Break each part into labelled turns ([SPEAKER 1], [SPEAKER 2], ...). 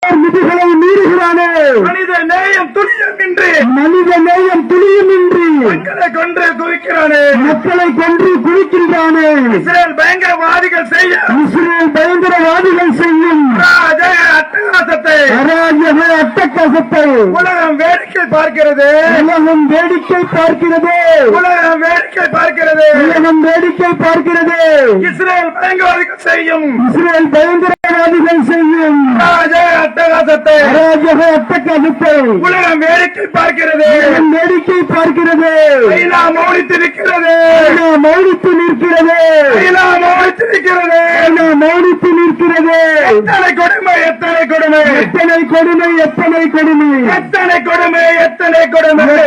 [SPEAKER 1] விதிகளை மீறுகிறானே,
[SPEAKER 2] மனித நேயம் துளியுமின்றி மக்களை கொன்று குவிக்கிறானே,
[SPEAKER 1] மக்களை கொன்று குவிக்கின்றானே.
[SPEAKER 2] இஸ்ரேல் பயங்கரவாதிகள் செய்யும் அராஜக அட்டகாசத்தை உலகம் வேடிக்கை பார்க்கிறது. இஸ்ரேல் பயங்கரவாதிகள் செய்யும் அட்டகாசத்தை உலகம் வேடிக்கை பார்க்கிறது. ஐநா மௌனித்து நிற்கிறது. எத்தனை கொடுமை, எத்தனை கொடுமை,
[SPEAKER 1] எத்தனை கொடுமை, எத்தனை கொடுமை,
[SPEAKER 2] எத்தனை கொடுமை, எத்தனை கொடுமை,
[SPEAKER 1] எத்தனை கொடுமை,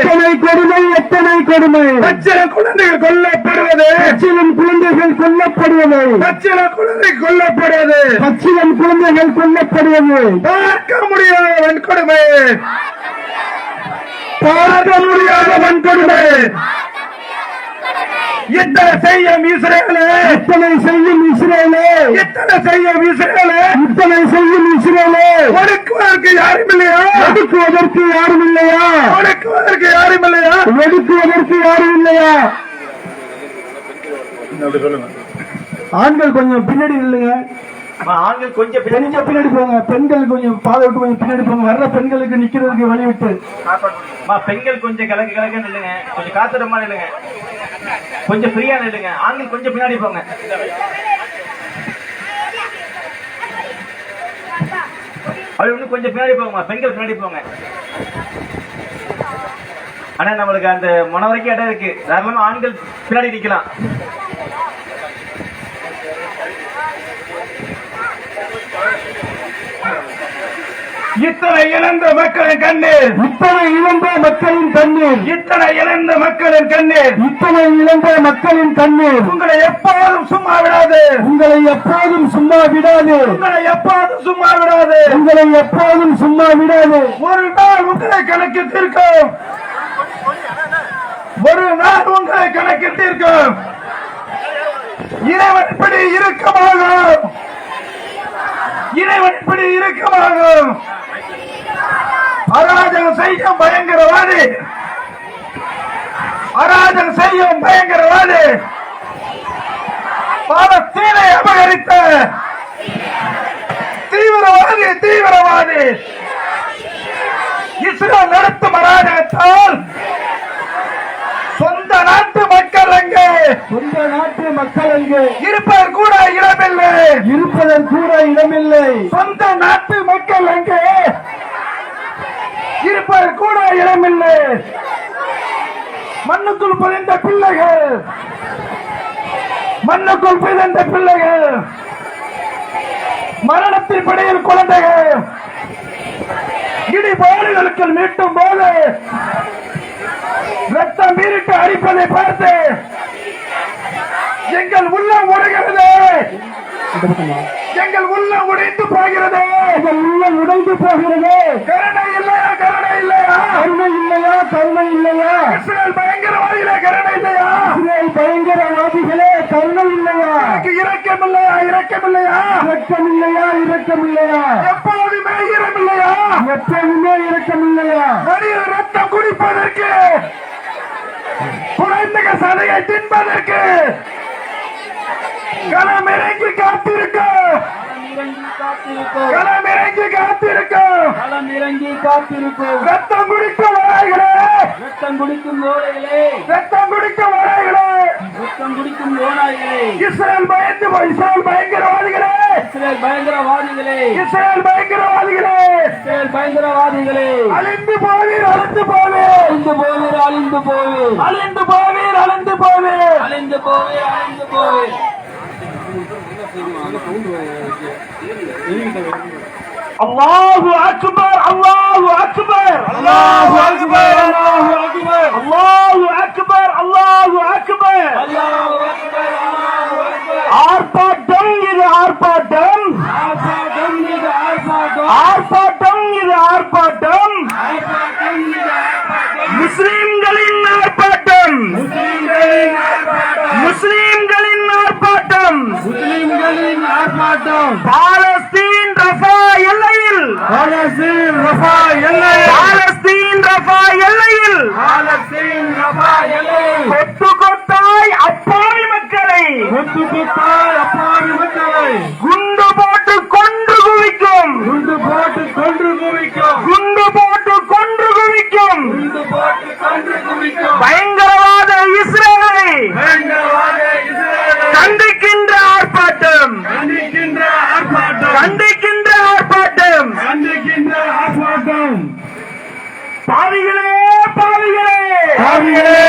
[SPEAKER 1] எத்தனை கொடுமை.
[SPEAKER 2] பச்சிளம் குழந்தைகள் கொல்லப்படுவது,
[SPEAKER 1] பச்சிளம் குழந்தைகள் கொல்லப்படுவது,
[SPEAKER 2] பச்சிளம் குழந்தைகள் கொல்லப்படுவது,
[SPEAKER 1] பச்சிளம் குழந்தைகள் கொல்லப்படுவது
[SPEAKER 2] பார்க்க முடியாத வன்கொடுமை,
[SPEAKER 1] பார்க்க முடியாத வன்கொடுமை.
[SPEAKER 2] இத்தனை செய்யும் இஸ்ரேலே,
[SPEAKER 1] இத்தனை செய்யும் இஸ்ரேலே,
[SPEAKER 2] இத்தனை செய்யும் இஸ்ரேலே,
[SPEAKER 1] இத்தனை செய்யும் இஸ்ரேலே.
[SPEAKER 2] ஒடுக்குவதற்கு யாரும் இல்லையா?
[SPEAKER 1] ஒடுக்குவதற்கு யாரும் இல்லையா?
[SPEAKER 2] ஒடுக்குவதற்கு யாரும் இல்லையா?
[SPEAKER 1] ஒடுக்குவதற்கு யாரும் இல்லையா? ஆண்கள் கொஞ்சம் பின்னாடி இல்லைங்க,
[SPEAKER 2] ஆண்கள் கொஞ்சம்
[SPEAKER 1] பின்னாடி போங்க. பெண்கள் கொஞ்சம் பாதை விட்டு கொஞ்சம் பின்னாடி போங்க. வர்ற பெண்களுக்கு நிக்கிறதுக்கு வழி விட்டு.
[SPEAKER 2] பெண்கள் கொஞ்சம் கிழக்கு கிழக்கு நில்லுங்க, கொஞ்சம் காத்திரமா நில்லுங்க, கொஞ்சம் ஃப்ரீயா நில்லுங்க. ஆண்கள் கொஞ்சம் பின்னாடி போங்க. அது இன்னும் கொஞ்சம் பின்னாடி போங்கம்மா, பெண்கள் பின்னாடி போங்க. ஆனா நம்மளுக்கு அந்த மன வரைக்கும் இடம் இருக்கு, தாராளமா ஆண்கள் பின்னாடி நிக்கலாம். இத்தனை இழந்த மக்களின் கண்ணீர்,
[SPEAKER 1] இத்தனை இழந்த மக்களின் கண்ணீர்,
[SPEAKER 2] இத்தனை இழந்த மக்களின் கண்ணீர்,
[SPEAKER 1] இத்தனை இழந்த மக்களின் கண்ணீர்
[SPEAKER 2] உங்களை எப்போதும் சும்மா விடாது,
[SPEAKER 1] உங்களை எப்போதும் சும்மா விடாது,
[SPEAKER 2] உங்களை எப்போதும் சும்மா விடாது,
[SPEAKER 1] உங்களை எப்போதும் சும்மா விடாது.
[SPEAKER 2] ஒரு நாள் உங்களை கணக்கு தீர்க்கும், ஒரு நாள் உங்களை கணக்கு தீர்க்கும். இறைவன் இப்படி இருக்கமாகும், இறைவன் இப்படி இருக்கமாகும். அராஜகம் செய்யும் பயங்கரவாதி, அராஜகம் செய்யும் பயங்கரவாதி, பாலஸ்தீனை அபகரித்த தீவிரவாதி, தீவிரவாதி இஸ்ரேல் நடத்தும் அராஜகத்தால் சொந்த நாட்டு மக்கள் அங்கே,
[SPEAKER 1] சொந்த நாட்டு மக்கள் அங்கே
[SPEAKER 2] இருப்பதற்கு கூட இடமில்லை,
[SPEAKER 1] இருப்பதற்கு கூட இடமில்லை.
[SPEAKER 2] சொந்த நாட்டு மக்கள் அங்கே இருப்பதற்கு கூட இடமில்லை. மண்ணுக்குள் புதைந்த பிள்ளைகள், மண்ணுக்குள் புதைந்த பிள்ளைகள், மரணத்தின் பிடியில் குழந்தைகள் இடிபாடுகளுக்கு மீட்டும் போது ரத்தம் மீறிட்டு அடிப்பதை பார்த்து எங்கள் உள்ளம் உடைகிறது, எங்கள் உள்ளம் உடைந்து போகிறது,
[SPEAKER 1] எங்கள் உள்ளம் உடைந்து போகிறது.
[SPEAKER 2] கருணை இல்லையா, கருணை இல்லையா,
[SPEAKER 1] கருணை இல்லையா, கருணை இல்லையா?
[SPEAKER 2] இஸ்ரேல் பயங்கரவாதிகளே கருணை இல்லையா,
[SPEAKER 1] இஸ்ரேல் பயங்கரவாதிகளே கருணை இல்லையா?
[SPEAKER 2] இரக்கம் இல்லையா, இரக்கம் இல்லையா,
[SPEAKER 1] இரக்கம் இல்லையா, இரக்கம் இல்லையா?
[SPEAKER 2] எப்போதுமே ஈரம் இல்லையா,
[SPEAKER 1] எப்போதுமே இரக்கம் இல்லையா?
[SPEAKER 2] மனித ரத்தம் குடிப்பதற்கு, குழந்தைகள் சதையை தின்பதற்கு களமிறங்கி காத்திருக்கும், களமிறங்கி காத்திருக்கும்,
[SPEAKER 1] களமிறங்கி காத்திருக்கும்.
[SPEAKER 2] ரத்தம் குடிக்கும் வராய்களே,
[SPEAKER 1] ரத்தம் குடிக்கும் ஓடைகளே,
[SPEAKER 2] ரத்தம் குடிக்கும் வராய்களே,
[SPEAKER 1] ரத்தம் குடிக்கும் ஓநாய்களே,
[SPEAKER 2] இஸ்ரேல் பயந்து இஸ்ரேல் பயங்கரவாதிகளே,
[SPEAKER 1] இஸ்ரேல் பயங்கரவாதிகளே,
[SPEAKER 2] இஸ்ரேல் பயங்கரவாதிகளே,
[SPEAKER 1] இஸ்ரேல் பயங்கரவாதிகளே,
[SPEAKER 2] அழிந்து போவீர், அழிந்து போவீர்,
[SPEAKER 1] அழிந்து போவீர், அழிந்து போவீர்,
[SPEAKER 2] அழிந்து போவீர், அழிந்து போவீர்,
[SPEAKER 1] அழிந்து போவீர், அழிந்து போவீர்.
[SPEAKER 2] அல்லாஹு அக்பர், அல்லாஹு அக்பர், அல்லாஹு அக்பர்,
[SPEAKER 1] அல்லாஹு அக்பர்,
[SPEAKER 2] அல்லாஹு அக்பர், அல்லாஹு அக்பர்.
[SPEAKER 1] அல்லாஹு அக்பர், அல்லாஹு அக்பர்.
[SPEAKER 2] ஆர்ப்பாட்டம் இது ஆர்ப்பாட்டம்,
[SPEAKER 1] ஆர்ப்பாட்டம் இது ஆர்ப்பாட்டம்,
[SPEAKER 2] ஆர்ப்பாட்டம் இது ஆர்ப்பாட்டம்,
[SPEAKER 1] ஆர்ப்பாட்டம் இது ஆர்ப்பாட்டம்.
[SPEAKER 2] முஸ்லிம்களின் ஆர்ப்பாட்டம்,
[SPEAKER 1] முஸ்லிம்களின் ஆர்ப்பாட்டம்,
[SPEAKER 2] முஸ்லிம்களின் ஆர்ப்பாட்டம்,
[SPEAKER 1] முஸ்லிம்களின் ஆர்ப்பாட்டம்.
[SPEAKER 2] பாலஸ்தீன் ரஃபா எல்லையில்,
[SPEAKER 1] அபாயமே
[SPEAKER 2] கொத்து கொத்தாய் அப்பாவி மக்களை
[SPEAKER 1] கொத்து கொத்தாய் அப்பாவி மக்களை
[SPEAKER 2] குண்டு போட்டு கொன்று குவிக்கும்
[SPEAKER 1] குண்டு போட்டு கொன்று குவிக்கும்
[SPEAKER 2] குண்டு போட்டு கொன்று குவிக்கும்
[SPEAKER 1] குண்டு போட்டு கொன்று குவிக்கும்
[SPEAKER 2] பயங்கரவாத இஸ்ரேலை
[SPEAKER 1] பயங்கரவாத இஸ்ரேலை
[SPEAKER 2] கண்டிக்கின்ற ஆர்ப்பாட்டம்
[SPEAKER 1] கண்டிக்கின்ற ஆர்ப்பாட்டம்
[SPEAKER 2] கண்டிக்கின்ற ஆர்ப்பாட்டம்
[SPEAKER 1] கண்டிக்கின்ற ஆர்ப்பாட்டம்
[SPEAKER 2] பாவிகளே பாவிகளே
[SPEAKER 1] பாவிகளே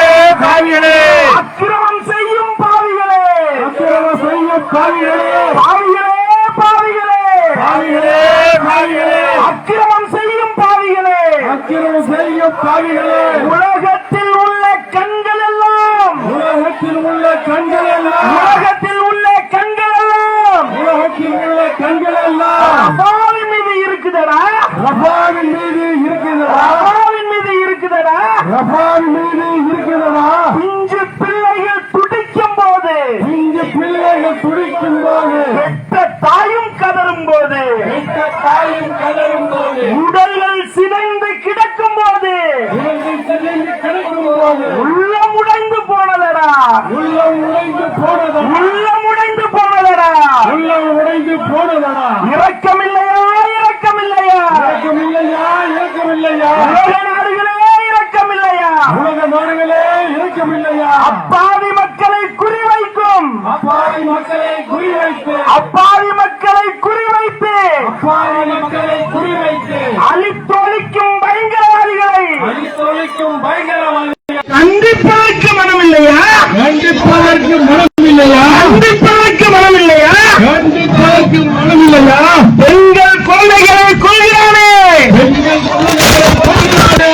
[SPEAKER 1] பாவிகளே
[SPEAKER 2] அக்கிரமம் செய்யும் பாவிகளே
[SPEAKER 1] அக்கிரமம் செய்யும் பாவிகளே
[SPEAKER 2] பாவிகளே பாவிகளே
[SPEAKER 1] பாவிகளே பாவிகளே
[SPEAKER 2] அக்கிரமம் செய்யும் பாவிகளே
[SPEAKER 1] அக்கிரமம் செய்யும் பாவிகளே
[SPEAKER 2] உலகத்தில் உள்ள கண்கள் எல்லாம்
[SPEAKER 1] உலகத்தில் உள்ள கண்கள் எல்லாம்
[SPEAKER 2] உலகத்தில் உள்ள கண்கள் எல்லாம்
[SPEAKER 1] உலகத்தில் உள்ள கண்கள் எல்லாம்
[SPEAKER 2] ரபாவின் மீது இருக்குதடா
[SPEAKER 1] ரபாவின் மீது இருக்கிறதா
[SPEAKER 2] ரபாவின் மீது இருக்குதடா
[SPEAKER 1] ரபாவின் மீது இருக்கிறதா
[SPEAKER 2] பிஞ்சு பிள்ளைகள் துடிக்கும் போது
[SPEAKER 1] இங்கு பிள்ளைகள் துடிக்கும் போது
[SPEAKER 2] பெற்ற தாயும் கதறும் போது
[SPEAKER 1] பெற்ற தாயும் கதறும் போது
[SPEAKER 2] உடல்கள் சிதைந்து கிடக்கும் போது
[SPEAKER 1] உலகில் சிதைந்து கிடக்கும் போது
[SPEAKER 2] உள்ளம் உடைந்து போனதடா
[SPEAKER 1] உள்ளம் உடைந்து போனதா
[SPEAKER 2] உள்ளம் உடைந்து போனதடா
[SPEAKER 1] உள்ளம் உடைந்து போனதா
[SPEAKER 2] இரக்கமில்லையா இரக்கமில்லையா
[SPEAKER 1] இறக்கமில்லையா இறக்கமில்லையா
[SPEAKER 2] உலக நாடுகளே இரக்கமில்லையா
[SPEAKER 1] உலக நாடுகளே இறக்கமில்லையா
[SPEAKER 2] அப்பாவி மக்களை குறிவைக்கும்
[SPEAKER 1] அப்பாவி மக்களை குறிவைத்து
[SPEAKER 2] அப்பாவி மக்களை குறிவைத்து
[SPEAKER 1] அப்பாவி மக்களை குறிவைத்து
[SPEAKER 2] அழித்தொழிக்கும் பயங்கரவாதிகளை
[SPEAKER 1] அழித்தொழிக்கும் பயங்கரவாதி
[SPEAKER 2] கண்டிப்பதற்கு மனமில்லையா
[SPEAKER 1] கண்டிப்பதற்கு மனமில்லையா
[SPEAKER 2] கண்டிப்பதற்கு மனமில்லையா
[SPEAKER 1] கண்டிப்பதற்கு மனமில்லையா
[SPEAKER 2] பெண்கள் குழந்தைகளை கொள்கிறானே
[SPEAKER 1] பெண்கள் குழந்தைகளை கொல்கிறானே.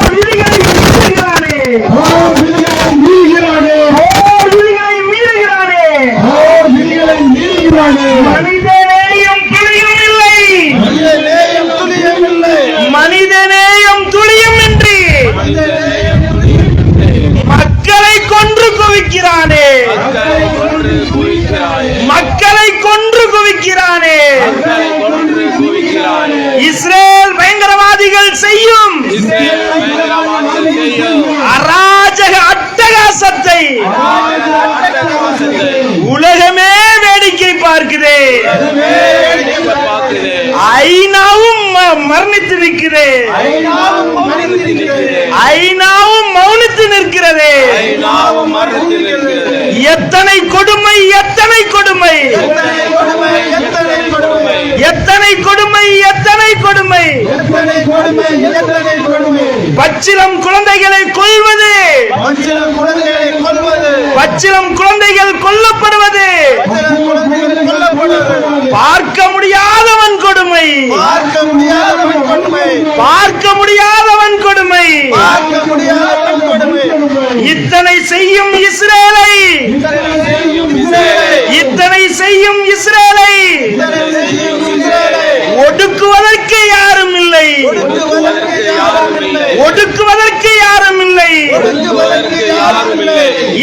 [SPEAKER 2] விதிகளை மீறுகிறானே
[SPEAKER 1] விதிகளை மீறுகிறானே.
[SPEAKER 2] விதிகளை மீறுகிறானே
[SPEAKER 1] விதிகளை மீறுகிறானே.
[SPEAKER 2] மனிதநேயம் துளியும் இல்லை
[SPEAKER 1] மனிதநேயம் துளியமில்லை.
[SPEAKER 2] மனிதநேயம் துளியும் இன்றி மக்களை கொன்று குவிக்கிறானே மக்களை கொன்று குவிக்கிறானே இஸ்ரேல் பயங்கரவாதிகள் செய்யும் அராஜக அட்டகாசத்தை உலகமே வேடிக்கை பார்க்குதே ஐநாவும் மரணித்து நிற்குதே ஐநாவும் மௌனித்து நிற்கிறதே எத்தனை கொடுமை எத்தனை கொடுமை எத்தனை கொடுமை எத்தனை கொடுமை பச்சிலம் குழந்தைகளை கொல்வது பச்சிலம் குழந்தைகள் கொல்லப்படுவது பார்க்க முடியாதவன் கொடுமை பார்க்க முடியாதவன் கொடுமை இத்தனை செய்யும் இஸ்ரேலை இத்தனை செய்யும் இஸ்ரேலை ஒடுக்குவதற்கு யாரும் இல்லை ஒடுக்குவதற்கு யாரும் இல்லை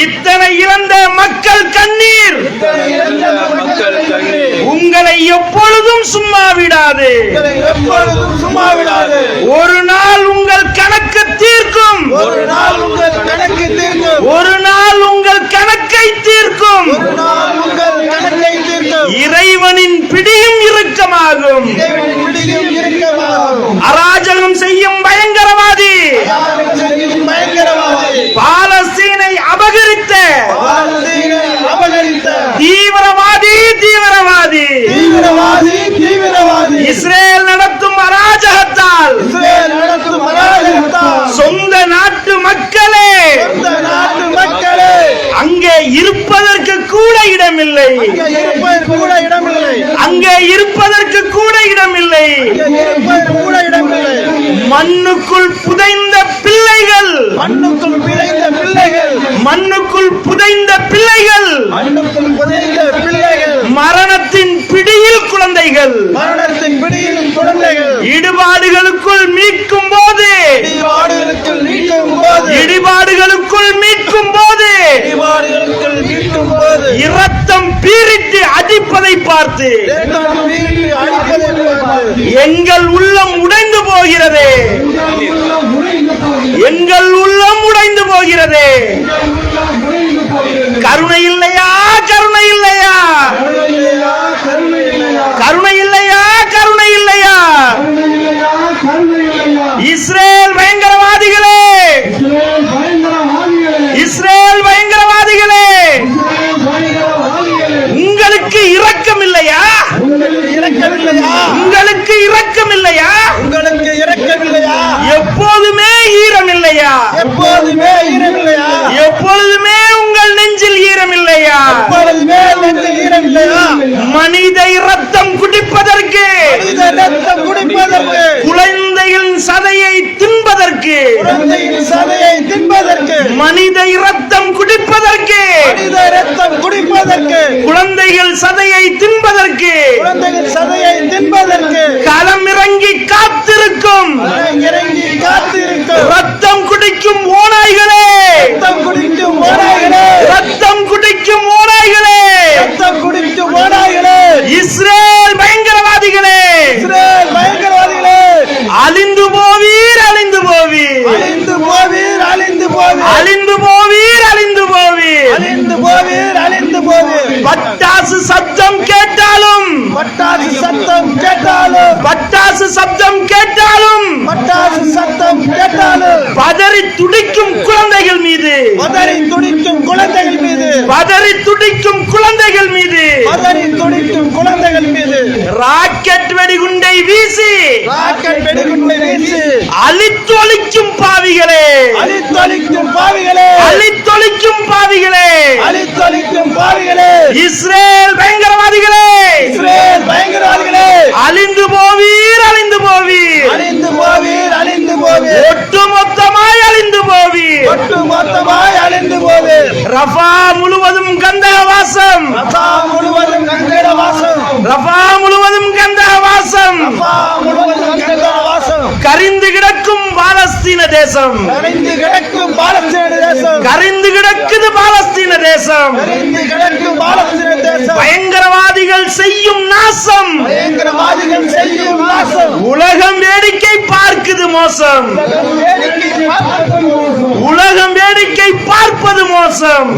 [SPEAKER 2] இத்தனை இழந்த மக்கள் கண்ணீர் உங்களை எப்பொழுதும் சும்மா விடாது ஒரு நாள் உங்கள் கணக்கு தீர்க்கும் ஒரு நாள் உங்கள் கணக்கை தீர்க்கும் இறைவனின் பிடியும் இறுக்கமாகும் அராஜகம் செய்யும் பயங்கரவாதி பாலஸ்தீனை அபகரித்த தீவிரவாதி தீவிரவாதி இஸ்ரேல் நடத்தும் அராஜகத்தால் சொந்த நாட்டு மக்களே அங்கே இருப்பதற்கு கூட இடமில்லை அங்கே இருப்பதற்கு கூட இடமில்லை மண்ணுக்குள் புதைந்த பிள்ளைகள் மண்ணுக்குள் புதைந்த பிள்ளைகள் மரணத்தின் பிடியில் குழந்தைகள் இடிபாடுகளுக்குள் மீட்கும் போது இடிபாடுகளுக்குள் மீட்கும் போது இரத்தம் பீரிட்டு அடிப்பதை பார்த்து எங்கள் உள்ளம் உடைந்து போகிறது
[SPEAKER 3] எங்கள் உள்ளம் உடைந்து போகிறது. கருணை இல்லையா? கருணை இல்லையா? கருணை இல்லையா? கருணை இல்லையா? இஸ்ரேல் பயங்கரவாதிகளே, இஸ்ரேல் பயங்கரவாதிகளே, உங்களுக்கு இரக்கம் இல்லையா? உங்களுக்கு இரக்கம் இல்லையா?
[SPEAKER 4] உங்களுக்கு இரக்கம் இல்லையா?
[SPEAKER 3] எப்போதுமே ஈரம் இல்லையா?
[SPEAKER 4] எப்போதுமே ஈரம் இல்லையா?
[SPEAKER 3] எப்பொழுதுமே உங்கள் நெஞ்சில் ஈரம் இல்லையா?
[SPEAKER 4] எப்பொழுதுமே நெஞ்சில் ஈரம் இல்லையா?
[SPEAKER 3] மனித இரத்தம் குடிப்பதற்கு,
[SPEAKER 4] மனித ரத்தம் குடிப்பதற்கு,
[SPEAKER 3] குழந்தையின் சதையை தின்பதற்கு,
[SPEAKER 4] குழந்தையின் சதையை தின்பதற்கு,
[SPEAKER 3] மனித இரத்தம் குடிப்பதற்கு,
[SPEAKER 4] மனித ரத்தம் குடிப்பதற்கு,
[SPEAKER 3] குழந்தைகள் சதையை தின்பதற்கு
[SPEAKER 4] குழந்தையின் சதையை தின்பதற்கு
[SPEAKER 3] களம் இறங்கி காத்திருக்கும்
[SPEAKER 4] இறங்கி காத்திருக்கும்
[SPEAKER 3] ரத்தம் குடிக்கும் ஓநாய்களே,
[SPEAKER 4] ரத்தம் குடிக்கும் ஓநாய்களே,
[SPEAKER 3] ரத்தம் குடிக்கும் ஓநாய்களே,
[SPEAKER 4] ரத்தம் குடிக்கும் ஓநாய்களே,
[SPEAKER 3] இஸ்ரேல் பயங்கரவாதிகளே,
[SPEAKER 4] இஸ்ரேல் பயங்கரவாதிகளே,
[SPEAKER 3] அழிந்து போவீர், அழிந்து போவீர்,
[SPEAKER 4] அழிந்து போவீர், அழிந்து போவீர்,
[SPEAKER 3] அழிந்து போவீர், அழிந்து போவீர்.
[SPEAKER 4] அழிந்து போவீர், அழிந்து போவீர்.
[SPEAKER 3] பட்டாசு சப்தம் கேட்டாலும்,
[SPEAKER 4] பட்டாசு சத்தம் கேட்டாலும்,
[SPEAKER 3] பட்டாசு சப்தம் கேட்டாலும்
[SPEAKER 4] பட்டாசு சத்தம் கேட்டாலும்,
[SPEAKER 3] பதறி துடிக்கும் குழந்தைகள் மீது,
[SPEAKER 4] பதறி துடிக்கும் குழந்தைகள் மீது,
[SPEAKER 3] பதறி துடிக்கும் குழந்தைகள் மீது
[SPEAKER 4] பதறி துடிக்கும் குழந்தைகள் மீது
[SPEAKER 3] ராக்கெட் வெடிகுண்டை வீசி
[SPEAKER 4] ராக்கெட் வெடிகுண்டை வீசி
[SPEAKER 3] அழித்தொழிக்கும் பாவிகளே,
[SPEAKER 4] அழித்தொழிக்கும் பாவிகளே,
[SPEAKER 3] அழித்தொழிக்கும் பாவிகளே,
[SPEAKER 4] அழித்தொழிக்கும் பாவிகளே,
[SPEAKER 3] இஸ்ரேல் பயங்கரவாதிகளே,
[SPEAKER 4] இஸ்ரேல் பயங்கரவாதிகளே,
[SPEAKER 3] அழிந்து போவீர், அழிந்து போவீர்,
[SPEAKER 4] அழிந்து போவீர், அழிந்து போவீர்,
[SPEAKER 3] ஒட்டுமொத்தமாய் அழிந்து போவீர்.
[SPEAKER 4] ஒட்டு மொத்தமாய் அழிந்து போவீர்.
[SPEAKER 3] ரஃபா முழுவதும் கந்தகவாசம்,
[SPEAKER 4] ரஃபா முழுவதும் கங்கட வாசம்,
[SPEAKER 3] ரஃபா முழுவதும் கந்தகவாசம்,
[SPEAKER 4] ரஃபா முழுவதும் கங்கட வாசம்,
[SPEAKER 3] கரிந்து கிடக்கும் பாலஸ்தீன தேசம்,
[SPEAKER 4] கரைந்து கிடக்கும் பாலஸ்தீன தேசம்,
[SPEAKER 3] கரிந்து கிடக்குது பாலஸ்தீன தேசம்.
[SPEAKER 4] கரைந்து கிடக்கும் பாலஸ்தீன தேசம்,
[SPEAKER 3] பயங்கரவாதிகள் செய்யும் நாசம்,
[SPEAKER 4] பயங்கரவாதிகள் செய்யும் நாசம்,
[SPEAKER 3] உலகம் வேடிக்கை பார்க்குது மோசம்,
[SPEAKER 4] வேடிக்கை பார்ப்பது மோசம்,
[SPEAKER 3] உலகம் வேடிக்கை பார்ப்பது மோசம்.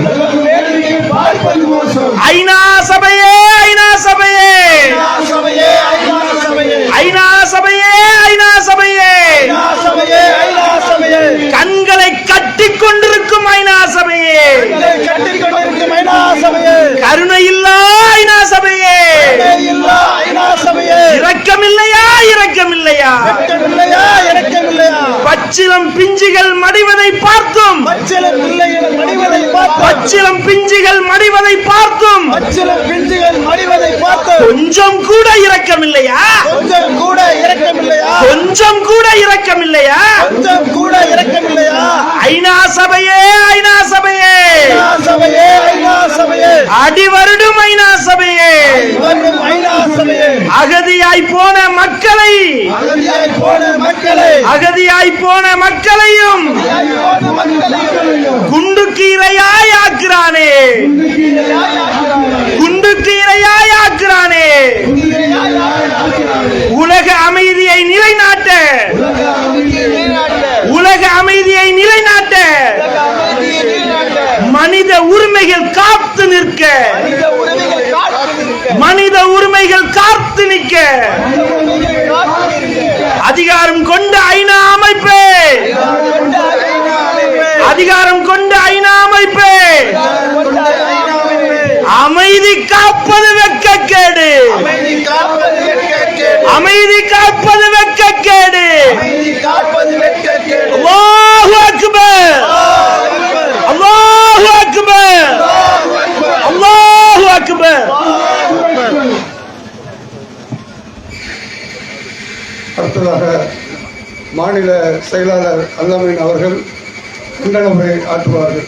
[SPEAKER 4] வேடிக்கை பார்ப்பது மோசம்.
[SPEAKER 3] ஐநா சபையே, ஐநா சபையே,
[SPEAKER 4] ஐநா சபையே, ஐநா சபையே,
[SPEAKER 3] ஐநா சபையே, ஐநா சபையே,
[SPEAKER 4] ஐநா சபையே, ஐநா சபையே,
[SPEAKER 3] கண்களை கட்டிக் கொண்டிருக்கும் ஐநா சபையே,
[SPEAKER 4] கண்களை கட்டிக் கொண்டிருக்கும் ஐநா சபையே,
[SPEAKER 3] கருணை இல்லா ஐநா சபையே,
[SPEAKER 4] இல்லா ஐநா சபையே,
[SPEAKER 3] இரக்கமில்லையா? இரக்கமில்லையா?
[SPEAKER 4] இரக்கமில்லையா? இரக்கமில்லையா?
[SPEAKER 3] பச்சிலம் பிஞ்சுகள் மடிவதை பார்த்தும்,
[SPEAKER 4] பச்சிலம் பிள்ளைகள் மடிவதை பார்த்து,
[SPEAKER 3] பச்சிலம் பிஞ்சுகள் மடிவதை பார்த்தும்
[SPEAKER 4] பச்சிலம் பிஞ்சுகள் மடிவதை பார்த்து
[SPEAKER 3] கொஞ்சம் கூட இரக்கமில்லையா?
[SPEAKER 4] கொஞ்சம் கூட இரக்கமில்லையா?
[SPEAKER 3] கொஞ்சம் கூட இரக்கமில்லையா?
[SPEAKER 4] கொஞ்சம் கூட இரக்கமில்லையா?
[SPEAKER 3] ஐநா சபையே, ஐநா சபையே,
[SPEAKER 4] ஐநா சபையே, ஐநா சபையே,
[SPEAKER 3] அடிவருடும் ஐநா சபையே,
[SPEAKER 4] வரும் ஐநா சபையே,
[SPEAKER 3] அகதியாய் போன மக்களை,
[SPEAKER 4] அகதியாய் போன மக்களை,
[SPEAKER 3] அகதியாய் போன மக்களையும்
[SPEAKER 4] அகதியாய் போன மக்களையும்
[SPEAKER 3] குண்டுக்கு இரையாய் ஆக்குறானே, குண்டுக்கு இரையாய் ஆக்குறானே. உலக அமைதியை நிலைநாட்ட, உலக அமைதியை நிலைநாட்ட, மனித உரிமைகள் காத்து நிற்க, மனித உரிமைகள் காத்து நிற்க அதிகாரம் கொண்ட ஐநா அமைப்பு, அதிகாரம் கொண்ட ஐநா அமைப்பு அமைதி காப்பது வெட்கக்கேடு,
[SPEAKER 4] அமைதி காப்பது வெட்கக்கேடு,
[SPEAKER 3] அமைதி காப்பது வெட்கக்கேடு.
[SPEAKER 4] அமைதி காப்பது வெட்கக்கேடு.
[SPEAKER 3] அல்லாஹு அக்பர், அல்லாஹு அக்பர், அல்லாஹு அக்பர்.
[SPEAKER 5] அடுத்ததாக மாநில செயலாளர் அல்லமீன் அவர்கள் கண்டன உரை ஆற்றுவார்கள்.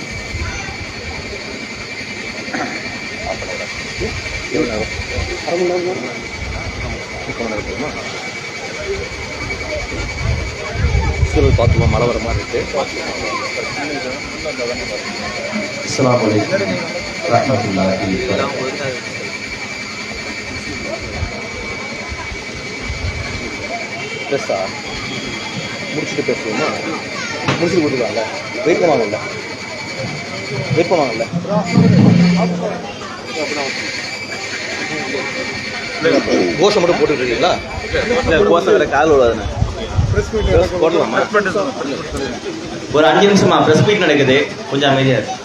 [SPEAKER 6] பார்த்துமா மழை வர மாதிரி இருக்கு.
[SPEAKER 7] அஸ்ஸலாமு அலைக்கும் ரஹ்மத்துல்லாஹி வ
[SPEAKER 6] முடிச்சுட்டு பேசுவோமா? முடிச்சு கொடுக்கலாம்ல, வெயிட் பண்ணுவாங்கல்ல, வெயிட் பண்ணுவாங்கல்ல. கோஷம் மட்டும் போட்டுட்டு இருக்கீங்களா? கோஷம் கால் விடாதுண்ணே. போடலாமா?
[SPEAKER 2] ஒரு 5 நிமிஷமா பிரஸ் மீட் நடக்குது, கொஞ்சம் அமைதியா இருக்கு.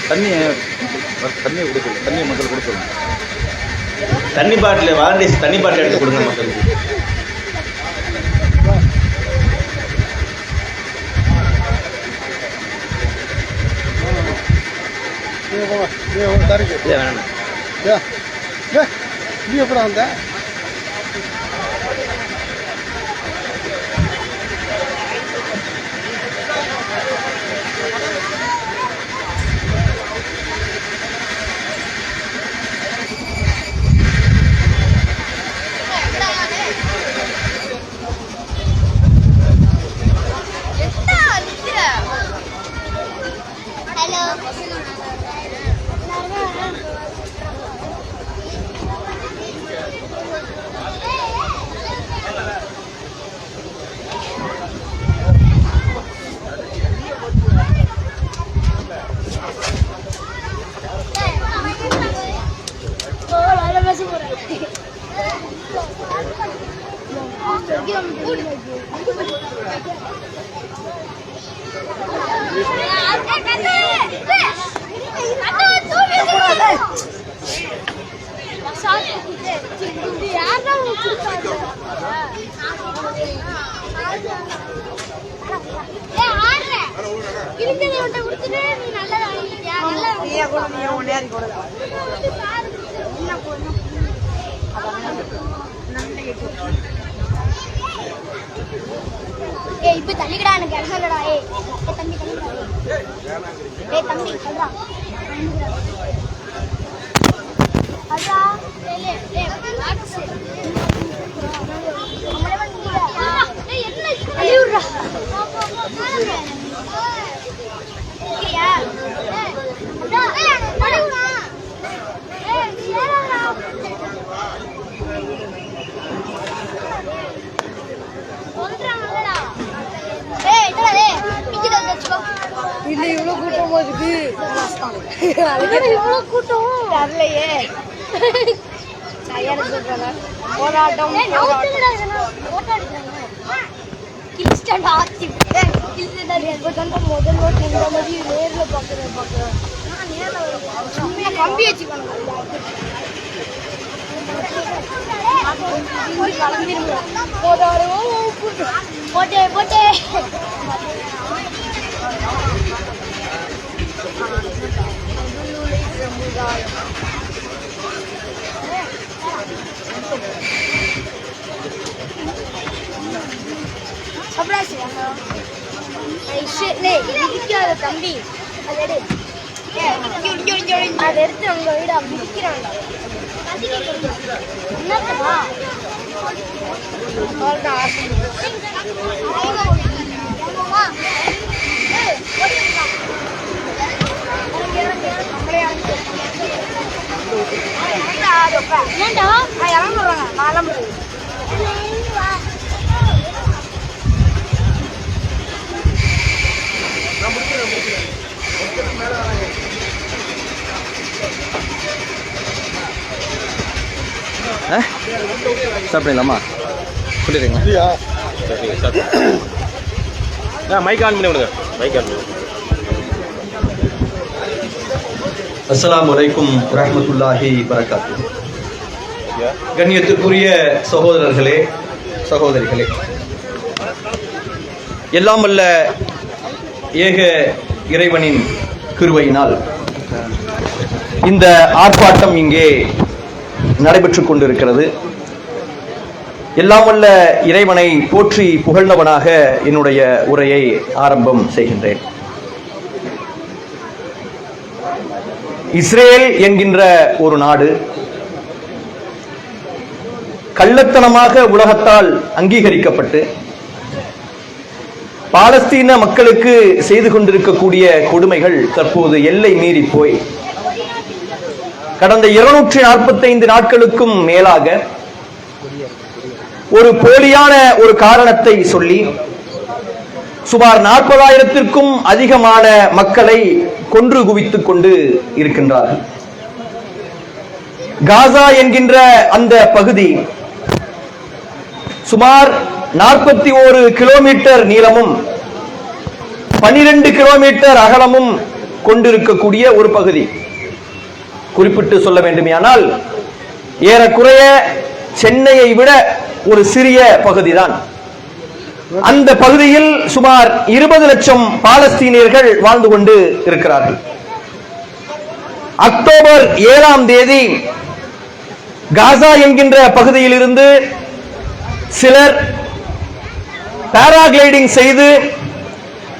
[SPEAKER 6] தண்ணியை கொடுக்கல, தண்ணியை மக்கள் கொடுக்கணும்.
[SPEAKER 2] தண்ணி பாட்டில் வாலண்டியர்ஸ் தண்ணி பாட்டில் எடுத்து கொடுங்க மக்களுக்கு. வேணாம்
[SPEAKER 5] நீ எப்படி வந்த?
[SPEAKER 8] இப்ப தள்ளிக்கடா, எனக்கு இறங்கலடா. தம்பி தம்பி சொல்றா அதா இல்ல இவ்வளவு கூட்டம் இருக்கு. இவ்வளவு கூட்டம் வரலையே. போராட்டம் முதல் ஓட்டு இந்த மாதிரி நேரில் பார்க்குறேன். கம்பி வச்சுக்கணும். போட்டே போட்டே தம்பி அதை எடுத்து அவங்க வீடு அப்படி விற்கிறாங்க. ஏன்டா இறங்குறாங்க. நான்
[SPEAKER 6] ஸ்டார்ட் பண்ணிடலாமா? சொல்லிடுறீங்களா? மைக் ஆன் பண்ணி விடுங்க. மைக் ஆன் பண்ணி.
[SPEAKER 7] அஸ்ஸலாமு அலைக்கும் வரஹ்மத்துல்லாஹி வரகாத்துஹு. கண்ணியத்துக்குரிய சகோதரர்களே, சகோதரிகளே, எல்லாம் வல்ல ஏக இறைவனின் கிருபையினால் இந்த ஆர்ப்பாட்டம் இங்கே நடைபெற்றுக் கொண்டிருக்கிறது. எல்லாம் வல்ல இறைவனை போற்றி புகழ்ந்தவனாக என்னுடைய உரையை ஆரம்பம் செய்கின்றேன். இஸ்ரேல் என்கின்ற ஒரு நாடு கள்ளத்தனமாக உலகத்தால் அங்கீகரிக்கப்பட்டு பாலஸ்தீன மக்களுக்கு செய்து கொண்டிருக்கக்கூடிய கொடுமைகள் தற்போது எல்லை மீறி போய் கடந்த 245 நாட்களுக்கும் மேலாக ஒரு போலியான ஒரு காரணத்தை சொல்லி சுமார் 40,000-த்திற்கும் அதிகமான மக்களை கொன்று குவித்துக் கொண்டு இருக்கின்றார்கள். காசா என்கின்ற அந்த பகுதி சுமார் 41 கிலோமீட்டர் நீளமும் 12 கிலோமீட்டர் அகலமும் கொண்டிருக்கக்கூடிய ஒரு பகுதி. குறிப்பிட்டு சொல்ல வேண்டுமானால் ஏறக்குறைய சென்னையை விட ஒரு சிறிய பகுதிதான். அந்த பகுதியில் சுமார் 20 லட்சம் பாலஸ்தீனியர்கள் வாழ்ந்து கொண்டு இருக்கிறார்கள். அக்டோபர் 7ஆம் தேதி காசா என்கின்ற பகுதியில் இருந்து சிலர் பாராகிளைடிங் செய்து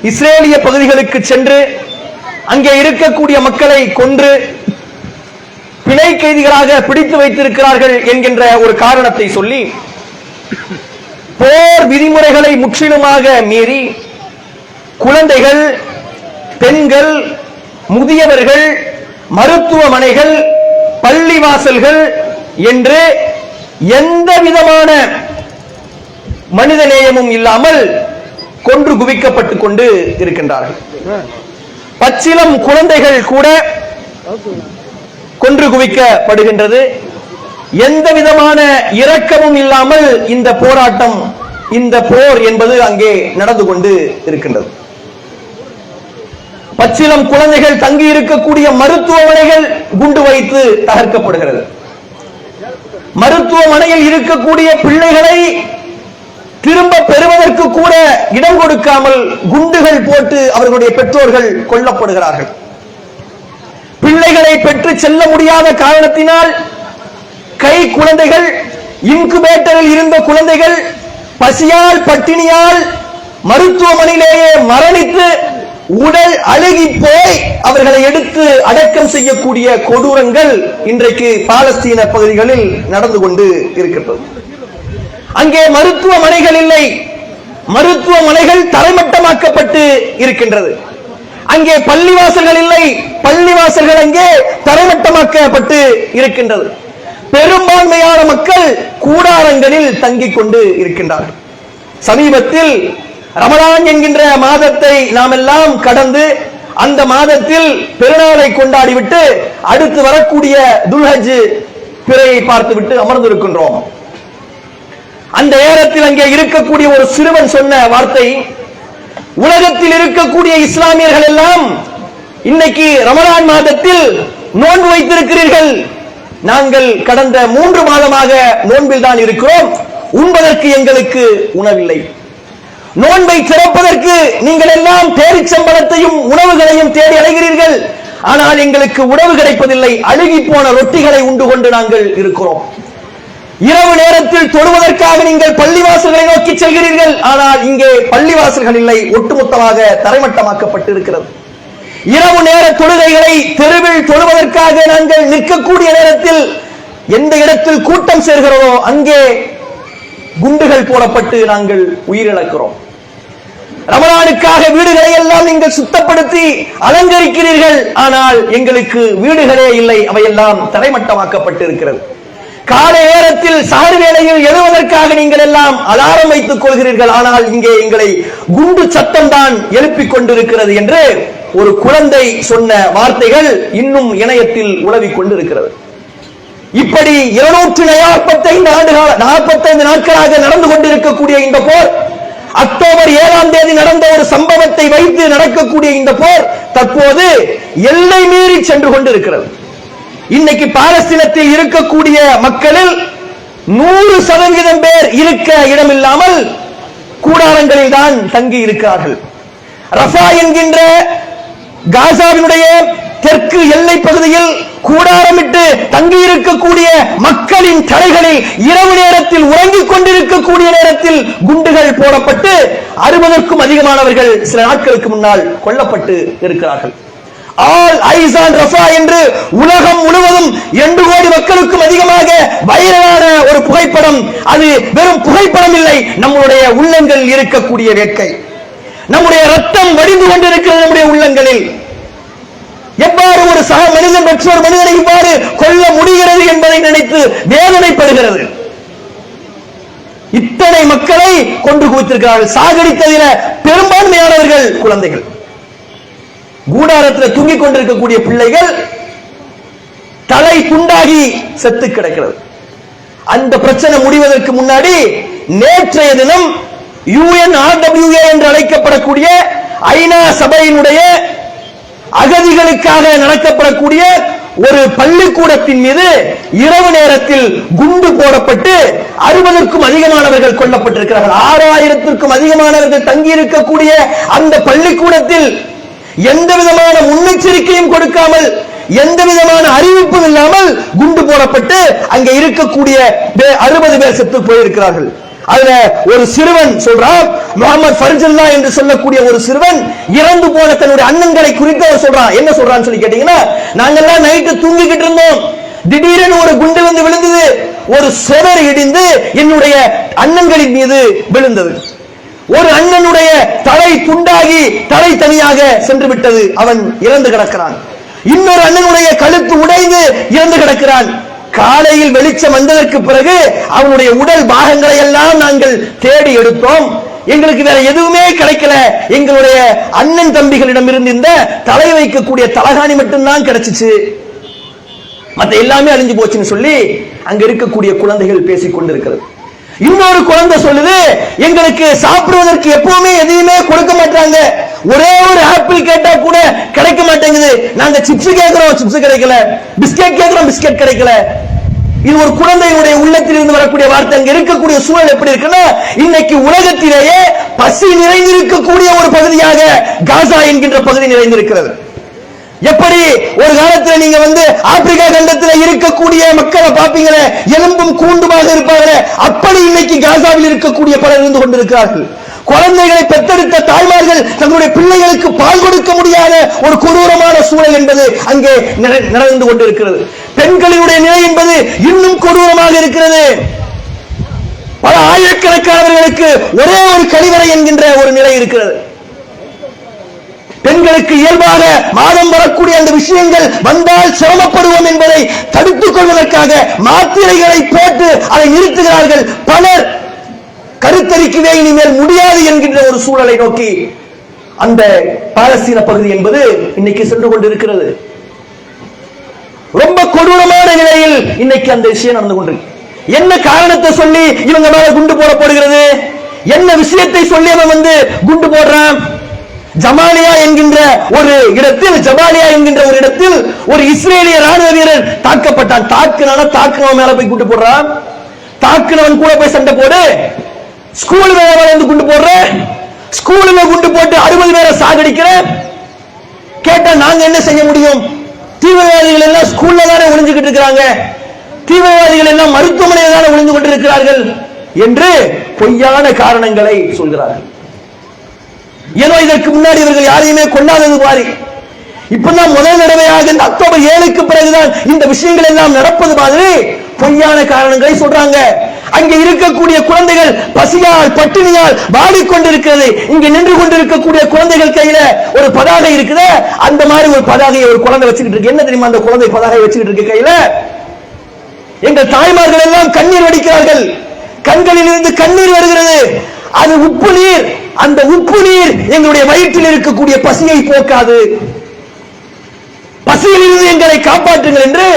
[SPEAKER 7] இஸ்ரேலிய பகுதிகளுக்கு சென்று அங்கே இருக்கக்கூடிய மக்களை கொன்று பிணை கைதிகளாக பிடித்து வைத்திருக்கிறார்கள் என்கின்ற ஒரு காரணத்தை சொல்லி போர் விதிமுறைகளை முற்றிலுமாக மீறி குழந்தைகள், பெண்கள், முதியவர்கள், மருத்துவமனைகள், பள்ளிவாசல்கள் என்று எந்த விதமான மனித நேயமும் இல்லாமல் கொன்று குவிக்கப்பட்டுக் கொண்டு இருக்கின்றார்கள். பச்சிளம் குழந்தைகள் கூட கொன்று குவிக்கப்படுகின்றது. எந்த விதமான இரக்கமும் இல்லாமல் இந்த போராட்டம், இந்த போர் என்பது அங்கே நடந்து கொண்டு இருக்கின்றது. பச்சிளம் குழந்தைகள் தங்கி இருக்கக்கூடிய மருத்துவமனைகள் குண்டு வைத்து தகர்க்கப்படுகிறது. மருத்துவமனையில் இருக்கக்கூடிய பிள்ளைகளை திரும்ப பெறுவதற்கு கூட இடம் கொடுக்காமல் குண்டுகள் போட்டு அவர்களுடைய பெற்றோர்கள் கொல்லப்படுகிறார்கள். பிள்ளைகளை பெற்று செல்ல முடியாத காரணத்தினால் கை குழந்தைகள், இன்குபேட்டரில் இருந்த குழந்தைகள் பசியால் பட்டினியால் மருத்துவமனையிலேயே மரணித்து உடல் அழுகி போய் அவர்களை எடுத்து அடக்கம் செய்யக்கூடிய கொடூரங்கள் இன்றைக்கு பாலஸ்தீன பகுதிகளில் நடந்து கொண்டு இருக்கிறது. அங்கே மருத்துவமனைகள் இல்லை, மருத்துவமனைகள் தரைமட்டமாக்கப்பட்டு இருக்கின்றது. அங்கே பள்ளிவாசல்கள் இல்லை, பள்ளிவாசல்கள் அங்கே தரைமட்டமாக்கப்பட்டு இருக்கின்றது. பெரும்பான்மையான மக்கள் கூடாரங்களில் தங்கிக் கொண்டு இருக்கின்றார்கள். சமீபத்தில் ரமலான் என்கின்ற மாதத்தை நாம் எல்லாம் கடந்து அந்த மாதத்தில் பெருநாளை கொண்டாடிவிட்டு அடுத்து வரக்கூடிய துல்ஹஜ் பிறையை பார்த்துவிட்டு அமர்ந்திருக்கின்றோம். அந்த நேரத்தில் அங்கே இருக்கக்கூடிய ஒரு சிறுவன் சொன்ன வார்த்தை, உலகத்தில் இருக்கக்கூடிய இஸ்லாமியர்கள் எல்லாம் இன்னைக்கு ரமலான் மாதத்தில் நோன்பு வைத்திருக்கிறீர்கள், நாங்கள் கடந்த 3 மாதமாக நோன்பில் தான் இருக்கிறோம், உண்பதற்கு எங்களுக்கு உணவில்லை. நோன்பை திறப்பதற்கு நீங்கள் எல்லாம் பேரிச்சம்பழத்தையும் உணவுகளையும் தேடி அலைகிறீர்கள், ஆனால் எங்களுக்கு உணவு கிடைப்பதில்லை, அழுகி போன ரொட்டிகளை உண்டு கொண்டு நாங்கள் இருக்கிறோம். இரவு நேரத்தில் தொழுவதற்காக நீங்கள் பள்ளிவாசல்களை நோக்கி செல்கிறீர்கள், ஆனால் இங்கே பள்ளிவாசல்கள் இல்லை, ஒட்டுமொத்தமாக தரைமட்டமாக்கப்பட்டு இருக்கிறது. இரவு நேர தொழுகைகளை தெருவில் தொழுவதற்காக நாங்கள் நிற்கக்கூடிய நேரத்தில் எந்த இடத்தில் கூட்டம் சேர்கிறதோ அங்கே குண்டுகள் போடப்பட்டு நாங்கள் உயிரிழக்கிறோம். ரமலானுக்காக வீடுகளை எல்லாம் நீங்கள் சுத்தப்படுத்தி அலங்கரிக்கிறீர்கள், ஆனால் எங்களுக்கு வீடுகளே இல்லை, அவையெல்லாம் தரைமட்டமாக்கப்பட்டு இருக்கிறது. காலை நேரத்தில் சஹர் வேளையில் எழுவதற்காக நீங்கள் எல்லாம் அலாரம் வைத்துக் கொள்கிறீர்கள், ஆனால் இங்கே எங்களை குண்டு சத்தம் தான் எழுப்பிக் கொண்டிருக்கிறது என்று ஒரு குழந்தை சொன்ன வார்த்தைகள் இன்னும் இணையத்தில் உலவிக் கொண்டிருக்கிறது. இப்படி 245 நாட்களாக நடந்து கொண்டிருக்கக்கூடிய இந்த போர், அக்டோபர் 7ஆம் தேதி நடந்த ஒரு சம்பவத்தை வைத்து நடக்கக்கூடிய இந்த போர் தற்போது எல்லை மீறி சென்று கொண்டிருக்கிறது. இன்னைக்கு பாலஸ்தீனத்தில் இருக்கக்கூடிய மக்களில் 100% பேர் இருக்க இடமில்லாமல் கூடாரங்களில் தான் தங்கி இருக்கிறார்கள். ரஃபா என்கின்ற காசாவினுடைய தெற்கு எல்லை பகுதியில் கூடாரமிட்டு தங்கி இருக்கக்கூடிய மக்களின் தலைகளில் இரவு நேரத்தில் உறங்கிக் கொண்டிருக்கக்கூடிய நேரத்தில் குண்டுகள் போடப்பட்டு 60க்கும் அதிகமானவர்கள் சில நாட்களுக்கு முன்னால் கொல்லப்பட்டு இருக்கிறார்கள். ஆல் ஐஸ் ஆன் ரஃபா என்று உலகம் முழுவதும் 2 கோடி மக்களுக்கும் அதிகமாக வைரலான ஒரு புகைப்படம். அது வெறும் புகைப்படம் இல்லை, நம்முடைய உள்ளங்களில் இருக்கக்கூடிய வேட்கை, நம்முடைய ரத்தம் வடிந்து கொண்டிருக்கிறது நம்முடைய உள்ளங்களில். எவ்வாறு ஒரு சக மனிதன் மற்றொரு மனிதனை இவ்வாறு கொல்ல முடிகிறது என்பதை நினைத்து வேதனைப்படுகிறது. இத்தனை மக்களை கொண்டு குவித்திருக்கிறார்கள். சாகடித்ததில பெரும்பான்மையானவர்கள் குழந்தைகள். கூடாரத்தில் தூங்கிக் கொண்டிருக்கக்கூடிய பிள்ளைகள் தலை துண்டாகி செத்து கிடக்கிறது. அந்த பிரச்சனை முடிவதற்கு முன்னாடி நேற்றைய தினம் UNRWA என்று அழைக்கப்படக்கூடிய ஐநா சபையினுடைய அகதிகளுக்காக நடத்தப்படக்கூடிய ஒரு பள்ளிக்கூடத்தின் மீது இரவு நேரத்தில் குண்டு போடப்பட்டு 60க்கும் அதிகமானவர்கள் கொல்லப்பட்டிருக்கிறார்கள். 6000த்திற்கும் அதிகமானவர்கள் தங்கியிருக்கக்கூடிய அந்த பள்ளிக்கூடத்தில் எந்த விதமான முன்னெச்சரிக்கையும் கொடுக்காமல், எந்த விதமான அறிவிப்பும் இல்லாமல் குண்டு போடப்பட்டு அங்க இருக்கக்கூடிய 60 பேர் செத்து போயிருக்கிறார்கள். அதுல ஒரு சிறுவன் சொல்றான், முகமது ஃபர்ஜுல்லா என்று சொல்லக்கூடிய ஒரு சிறுவன் இறந்து போன தன்னுடைய அண்ணன்களை குறித்து அவர் சொல்றான். என்ன சொல்றான்னு சொல்லி கேட்டீங்கன்னா, நாங்கெல்லாம் நைட்டு தூங்கிக்கிட்டு இருந்தோம், திடீரென ஒரு குண்டு வந்து விழுந்தது, ஒரு சுவர் இடிந்து என்னுடைய அண்ணன்களின் மீது விழுந்தது. ஒரு அண்ணனுடைய தலை துண்டாகி தலை தனியாக சென்று விட்டது, அவன் இறந்து கிடக்கிறான். இன்னொரு அண்ணனுடைய கழுத்து உடைந்து இறந்து கிடக்கிறான். காலையில் வெளிச்சம் வந்ததற்கு பிறகு அவனுடைய உடல் பாகங்களை எல்லாம் நாங்கள் தேடி எடுத்தோம், எங்களுக்கு வேற எதுவுமே கிடைக்கல, எங்களுடைய அண்ணன் தம்பிகளிடம் இருந்து இந்த தலை வைக்கக்கூடிய தலகாணி மட்டும்தான் கிடைச்சிச்சு, மற்ற எல்லாமே அழிஞ்சு போச்சுன்னு சொல்லி அங்க இருக்கக்கூடிய குழந்தைகள் பேசிக் கொண்டிருக்கிறது. இன்னொரு குழந்தை சொல்லுது, எங்களுக்கு சாப்பிடுவதற்கு எப்பவுமே எதையுமே கொடுக்க மாட்டாங்க, ஒரே ஒரு ஆப்பிள் கேட்டா கூட கிடைக்க மாட்டேங்குது, நாங்க சிப்ஸ் கேட்கிறோம் சிப்ஸ் கிடைக்கல, பிஸ்கெட் கேட்கிறோம் பிஸ்கெட் கிடைக்கல. இது ஒரு குழந்தையுடைய உள்ளத்தில் இருந்து வரக்கூடிய வார்த்தை. அங்க இருக்கக்கூடிய சூழல் எப்படி இருக்குன்னா, இன்னைக்கு உலகத்திலேயே பசி நிறைந்திருக்கக்கூடிய ஒரு பகுதியாக காசா என்கின்ற பகுதி நிறைந்திருக்கிறது. எப்படி ஒரு காலத்துல நீங்க ஆப்பிரிக்கா கண்டத்தில் இருக்கக்கூடிய மக்களை பாப்பீங்களே, எலும்பும் கூண்டுமாக இருப்பாங்களே, அப்படி இன்னைக்கு காசாவில் இருக்கக்கூடிய பலர் இருந்து கொண்டிருக்கிறார்கள். குழந்தைகளை பெற்றெடுத்த தாய்மார்கள் தங்களுடைய பிள்ளைகளுக்கு பால் கொடுக்க முடியாத ஒரு கொடூரமான சூழல் என்பது அங்கே நடந்து கொண்டிருக்கிறது. பெண்களினுடைய நிலை என்பது இன்னும் கொடூரமாக இருக்கிறது. பல ஆயிரக்கணக்கானவர்களுக்கு ஒரே ஒரு கழிவறை என்கின்ற ஒரு நிலை இருக்கிறது. பெண்களுக்கு இயல்பாக மாதம் வரக்கூடிய அந்த விஷயங்கள் வந்தால் சிரமப்படுவோம் என்பதை தடுத்துக் கொள்வதற்காக மாத்திரைகளை போட்டு அதை நிறுத்துகிறார்கள். பலர் கருத்தரிக்கவே இனிமேல் முடியாது என்கின்ற ஒரு சூழலை நோக்கி அந்த பாலஸ்தீன பகுதி என்பது இன்னைக்கு சென்று கொண்டிருக்கிறது. ரொம்ப கொடூரமான நிலையில் இன்னைக்கு அந்த விஷயம் நடந்து கொண்டிருக்கு. என்ன காரணத்தை சொல்லி இவங்க மேல குண்டு போடப்படுகிறது? என்ன விஷயத்தை சொல்லி அவன் குண்டு போடுறான்? ஜமாலியா என்கின்ற ஒரு இடத்தில் ஒரு இஸ்ரேலிய ராணுவ வீரர் தாக்கப்பட்டான். தாக்குனவன் மேல போய் குண்டு போடுறான், தாக்குனவன் கூட போய் சண்டை போடு, ஸ்கூல் மேல குண்டு போடுற, ஸ்கூலுல குண்டு போட்டு 60 பேரை சாகடிக்கிற. கேட்டா நாங்க என்ன செய்ய முடியும்? தீவிரவாதிகள் எல்லாம் ஸ்கூல்ல தானே ஒளிஞ்சுக்கிட்டு இருக்கிறாங்க, தீவிரவாதிகள் எல்லாம் மருத்துவமனையில் தானே ஒளிந்து கொண்டிருக்கிறார்கள் என்று பொய்யான காரணங்களை சொல்கிறார்கள். ஏதோ இதற்கு முன்னாடி இவர்கள் யாரையுமே கொண்டாதது மாதிரி இப்பதான் முதல் தடவையாக இந்த அக்டோபர் 7க்கு பிறகுதான் இந்த விஷயங்கள் எல்லாம் நடப்பது மாதிரி பொய்யான காரணங்களை சொல்றாங்க. அங்கே இருக்கக்கூடிய குழந்தைகள் பசியால் பட்டினியால் வாடிக்கொண்டிருக்கிறது. இங்க நின்று கொண்டிருக்கக்கூடிய குழந்தைகள் கையில ஒரு பதாகை இருக்குது. அந்த மாதிரி ஒரு பதாகையை ஒரு குழந்தை வச்சுக்கிட்டு இருக்கு. என்ன தெரியுமா அந்த குழந்தை பதாகை வச்சுக்கிட்டு இருக்கு கையில? எங்கள் தாய்மார்கள் எல்லாம் கண்ணீர் வடிக்கிறார்கள், கண்களில் இருந்து கண்ணீர் வருகிறது. அது உப்பு நீர். அந்த உப்பு நீர் எங்களுடைய வயிற்றில் இருக்கக்கூடிய பசியை போக்காது, பசியிலிருந்து எங்களை காப்பாற்றுங்கள் என்று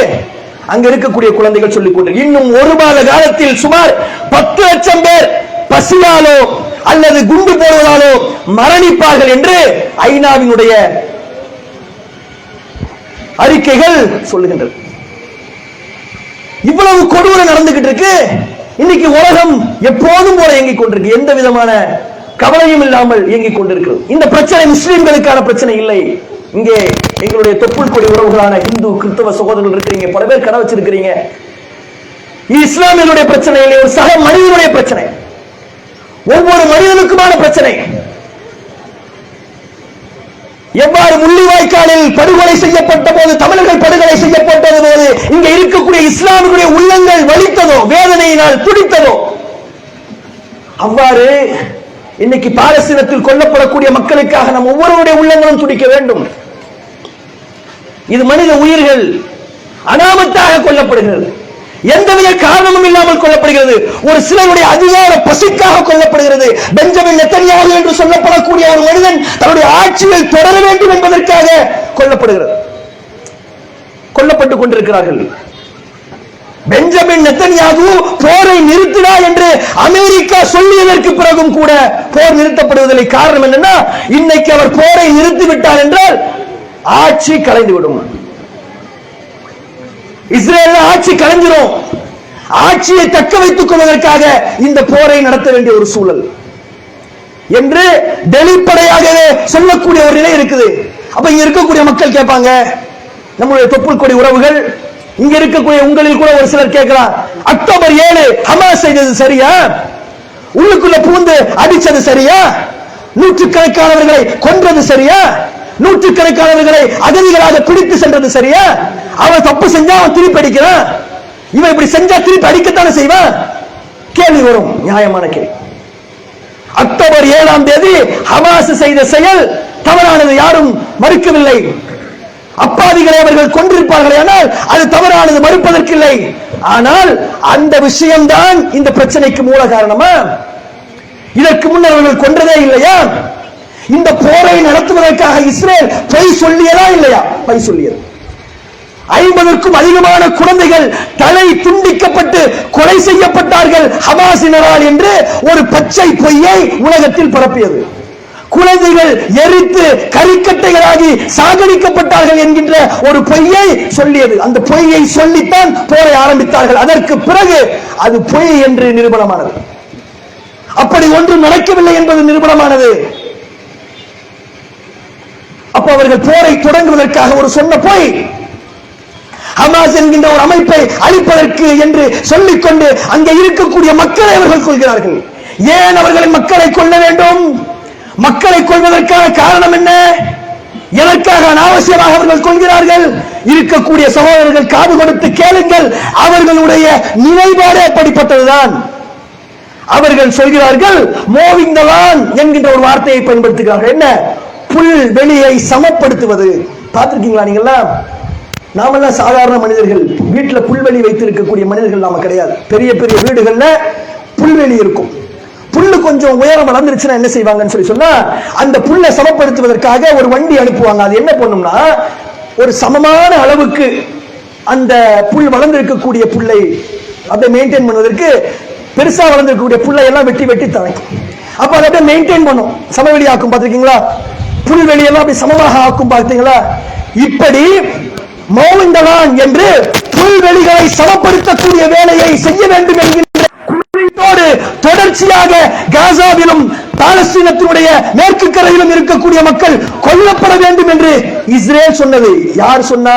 [SPEAKER 7] அங்க இருக்கக்கூடிய குழந்தைகள் சொல்லிக் கொண்டு இன்னும் ஒரு மாத காலத்தில் சுமார் 10 லட்சம் பேர் பசியாலோ அல்லது குண்டு போடுவதாலோ மரணிப்பார்கள் என்று ஐநாவினுடைய அறிக்கைகள் சொல்லுகின்றன. இவ்வளவு கொடூரம் நடந்துகிட்டு இருக்கு. இன்னைக்கு உலகம் எப்போதும் போல இயங்கிக் கொண்டிருக்கு, எந்த விதமான கவலையும் இல்லாமல் இயங்கிக் கொண்டிருக்கிறது. இந்த பிரச்சனை முஸ்லிம்களுக்கான பிரச்சனை இல்லை. இங்கே எங்களுடைய தொப்புள் கொடி உறவுகளான இந்து கிறிஸ்தவ சகோதரர்கள் இருக்கிறீங்க, பல பேர் கடை வச்சிருக்கிறீங்க. இஸ்லாமியனுடைய பிரச்சனை இல்லை, ஒரு சக மனிதனுடைய பிரச்சனை, ஒவ்வொரு மனிதனுக்குமான பிரச்சனை. எவ்வாறு முள்ளிவாய்க்காலில் படுகொலை செய்யப்பட்ட போது, தமிழர்கள் படுகொலை செய்யப்பட்டது போது இங்க இருக்கக்கூடிய இஸ்லாமியர்களுடைய உள்ளங்கள் வலித்ததோ, வேதனையினால் துடித்ததோ, அவ்வாறு இன்னைக்கு பாலஸ்தீனத்தில் கொல்லப்படக்கூடிய மக்களுக்காக நம் ஒவ்வொருவருடைய உள்ளங்களும் துடிக்க வேண்டும். இது மனித உயிர்கள் அனாமத்தாக கொல்லப்படுகிறது. எந்தவித காரணமும் இல்லாமல் கொல்லப்படுகிறது. ஒரு சிலருடைய அதிகார பசிக்காக கொல்லப்படுகிறது. பெஞ்சமின் நெத்தன்யாகு என்று சொல்லப்படக்கூடிய ஒரு மனிதன் தன்னுடைய ஆட்சியை தொடர வேண்டும் என்பதற்காக கொல்லப்படுகிறது, கொல்லப்பட்டுக் கொண்டிருக்கிறார்கள். பெஞ்சமின் நெத்தன்யாகு போரை நிறுத்தினா என்று அமெரிக்கா சொல்லியதற்கு பிறகும் கூட போர் நிறுத்தப்படுவதில்லை. காரணம் என்னன்னா, இன்னைக்கு அவர் போரை நிறுத்திவிட்டார் என்றால் ஆட்சி கலைந்துவிடும். இஸ்ரேல் ஆட்சி கலைஞ்சிரும். ஆட்சியை தக்க வைத்துக் கொள்வதற்காக இந்த போரை நடத்த வேண்டிய ஒரு சூழல் என்று வெளிப்படையாகவே சொல்லக்கூடிய ஒரு நிலை இருக்குது. அப்ப இங்க இருக்கக்கூடிய மக்கள் கேட்பாங்க, நம்முடைய தொப்புள் கொடி உறவுகள், இங்க இருக்கக்கூடிய உங்களில் கூட ஒரு சிலர் கேட்கலாம், அக்டோபர் 7 ஹமாஸ் செய்தது சரியா? உள்ளுக்குள்ள பூந்து அடிச்சது சரியா? நூற்றுக்கணக்கானவர்களை கொன்றது சரியா? நூற்றுக்கணக்கானவர்களை அகதிகளாக பிடித்து சென்றது சரியா? அவன் தப்பு செஞ்சா அவன் திருப்பி அடிக்கிறான், இவன் இப்படி செஞ்சா திருப்பி அடிக்கத்தானே செய்வான். கேள்வி வரும், நியாயமான கேள்வி. அக்டோபர் 7 ஹமாஸ் செய்த செயல் தவறானது, யாரும் மறுக்கவில்லை. அப்பாவிகளை அவர்கள் கொண்டிருப்பார்கள், ஆனால் அது தவறானது, மறுப்பதற்கில்லை. ஆனால் அந்த விஷயம்தான் இந்த பிரச்சனைக்கு மூல காரணமா? இதற்கு முன்னர் அவர்கள் கொன்றதே இல்லையா? இந்த போரை நடத்துவதற்காக இஸ்ரேல் பொய் சொல்லியதா இல்லையா? பொய் சொல்லியது. 50க்கும் அதிகமான குழந்தைகள் தலை துண்டிக்கப்பட்டு கொலை செய்யப்பட்டார்கள் ஹமாஸினரால் என்று ஒரு பச்சை பொய்யை உலகத்தில் பரப்பியது. குழந்தைகள் எரித்து கரிக்கட்டைகளாகி சாகடிக்கப்பட்டார்கள் என்கின்ற ஒரு பொய்யை சொல்லியது. அந்த பொய்யை சொல்லித்தான் போரை ஆரம்பித்தார்கள். அதற்கு பிறகு அது பொய் என்று நிரூபணமானது. அப்படி ஒன்றும் நடக்கவில்லை என்பது நிரூபணமானது. அப்ப அவர்கள் போரை தொடங்குவதற்காக ஒரு சொன்ன பொய், ஹமாஸ் என்கின்ற ஒரு அமைப்பை அழிப்பதற்கு என்று சொல்லிக்கொண்டு அங்கே இருக்கக்கூடிய மக்களை அவர்கள் கொள்கிறார்கள். ஏன் அவர்களை மக்களை கொல்ல வேண்டும்? மக்களை கொள்வதற்கான காரணம் என்ன? எதற்காக அனாவசியமாக அவர்கள் கொள்கிறார்கள்? இருக்கக்கூடிய சகோதரர்கள் காது கொடுத்து கேளுங்கள், அவர்களுடைய நிலைப்பாடு அப்படிப்பட்டதுதான். அவர்கள் சொல்கிறார்கள், மோவிங் த லான் என்கின்ற ஒரு வார்த்தையை பயன்படுத்துகிறார்கள். என்ன? புல் வெளியை சமப்படுத்துவது. பார்த்திருக்கீங்களா நீங்களா? நாமெல்லாம் சாதாரண மனிதர்கள், வீட்டுல புல்வெளி வைத்திருக்கக்கூடிய மனிதர்கள் நாம கிடையாது. பெரிய பெரிய வீடுகள்ல புல்வெளி இருக்கும். புல்லு கொஞ்சம் உயரம் வளர்ந்துருச்சுன்னா என்ன செய்வாங்கன்னு சொன்னா, அந்த புல்லை சமப்படுத்துவதற்காக ஒரு வண்டி அனுப்புவாங்க. அது என்ன பண்ணும்னா, ஒரு சமமான அளவுக்கு அந்த புல் வளர்ந்திருக்கக்கூடிய புல்லை அப்படியே மெயின்டைன் பண்ணுவதற்கு பெருசா வளர்ந்திருக்கக்கூடிய புல்லை எல்லாம் வெட்டி வெட்டி தவைக்கும். அப்ப அதை அப்படியே மெயின்டைன் பண்ணும், சமவெளி ஆக்கும். பார்த்திருக்கீங்களா? புல்வெளியெல்லாம் அப்படி சமமாக ஆக்கும். பார்த்தீங்களா? இப்படி மௌந்தலான் என்று புல்வெளிகளை சமப்படுத்தக்கூடிய வேலையை செய்ய வேண்டும் என்கின்ற குறித்தோடு தொடர்ச்சியாக காசாவிலும் பாலஸ்தீனத்தினுடைய மேற்கு கரையிலும் இருக்கக்கூடிய மக்கள் கொல்லப்பட வேண்டும் என்று இஸ்ரேல் சொன்னது. யார் சொன்னா?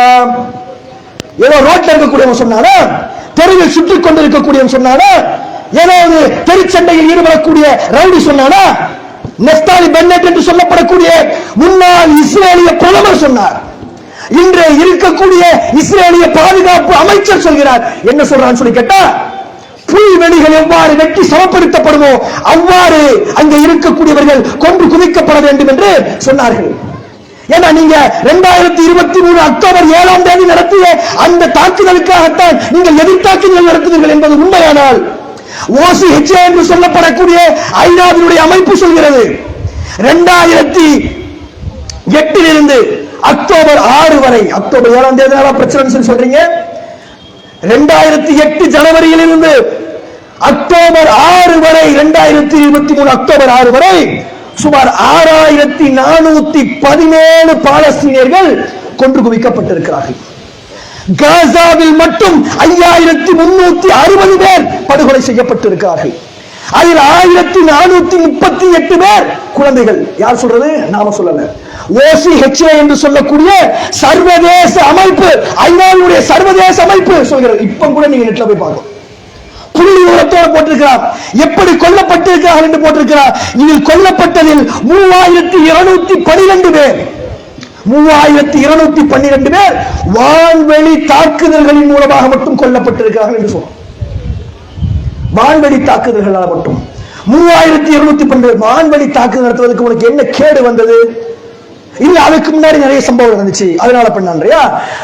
[SPEAKER 7] ஏதோ ரோட்ல இருக்கக்கூடியவன் சொன்னானா? தெருவில் சுற்றிக் கொண்டிருக்கக்கூடியவன் சொன்னானா? ஏதாவது தெருச்சண்டையில் ஈடுபடக்கூடிய ரவுடி சொன்னானா? நெப்தாலி பென்னட் என்று சொல்லப்படக்கூடிய முன்னாள் இஸ்ரேலிய பிரதமர் சொன்னார். இன்று இருக்கக்கூடிய இஸ்ரேலிய பாதுகாப்பு அமைச்சர் சொல்கிறார். என்ன சொல்றான்னு சொல்லி கேட்டா, புல்வெளிகள் எவ்வாறு வெட்டி சமப்படுத்தப்படுமோ அவ்வாறு அங்க இருக்கக்கூடியவர்கள் கொன்று குவிக்கப்பட வேண்டும் என்று சொன்னார்கள். ஏன்னா நீங்க 2023 அக்டோபர் 7 நடத்திய அந்த தாக்குதலுக்காகத்தான் நீங்கள் எதிர்த்தாக்குதல் நடத்துவீர்கள் என்பது உண்மையானால், OCHA என்று சொல்லப்படக்கூடிய ஐநாவினுடைய அமைப்பு சொல்கிறது, 2008 இருந்து அக்டோபர் 6 வரை, அக்டோபர் 7 பிரச்சனை சொல்றீங்க, 2008 ஜனவரியில் இருந்து அக்டோபர் 6 வரை, 2023 அக்டோபர் 6 வரை சுமார் 6417 பாலஸ்தீனியர்கள் கொன்று குவிக்கப்பட்டிருக்கிறார்கள். காசாவில் மட்டும் 5360 பேர் படுகொலை செய்யப்பட்டிருக்கிறார்கள். அதில் 1438 பேர் குழந்தைகள். யார் சொல்றது? நாம சொல்லல. OCHA என்று சொல்லக்கூடிய சர்வதேச அமைப்பு, ஐநாவுடைய சர்வதேச அமைப்பு சொல்கிறது. இப்ப கூட நீங்க நெட்ல போய் பார்க்கலாம், புள்ளி விவரத்தோடு போட்டிருக்கிறார், எப்படி கொல்லப்பட்டிருக்கிறார்கள் என்று போட்டிருக்கிறார். இதில் கொல்லப்பட்டதில் 3212 பேர், 3212 பேர் வான்வெளி தாக்குதல்களின் மூலமாக மட்டும் கொல்லப்பட்டிருக்கிறார்கள் என்று சொல்றோம். வான்வெளி தாக்குதல்களால் மட்டும் 3212 வான்வெளி தாக்குதல் நடத்துவதற்கு உனக்கு என்ன கேடு வந்தது? இல்ல அதுக்கு முன்னாடி நிறைய சம்பவம் நடந்துச்சு அதனால பண்ணான்றியா?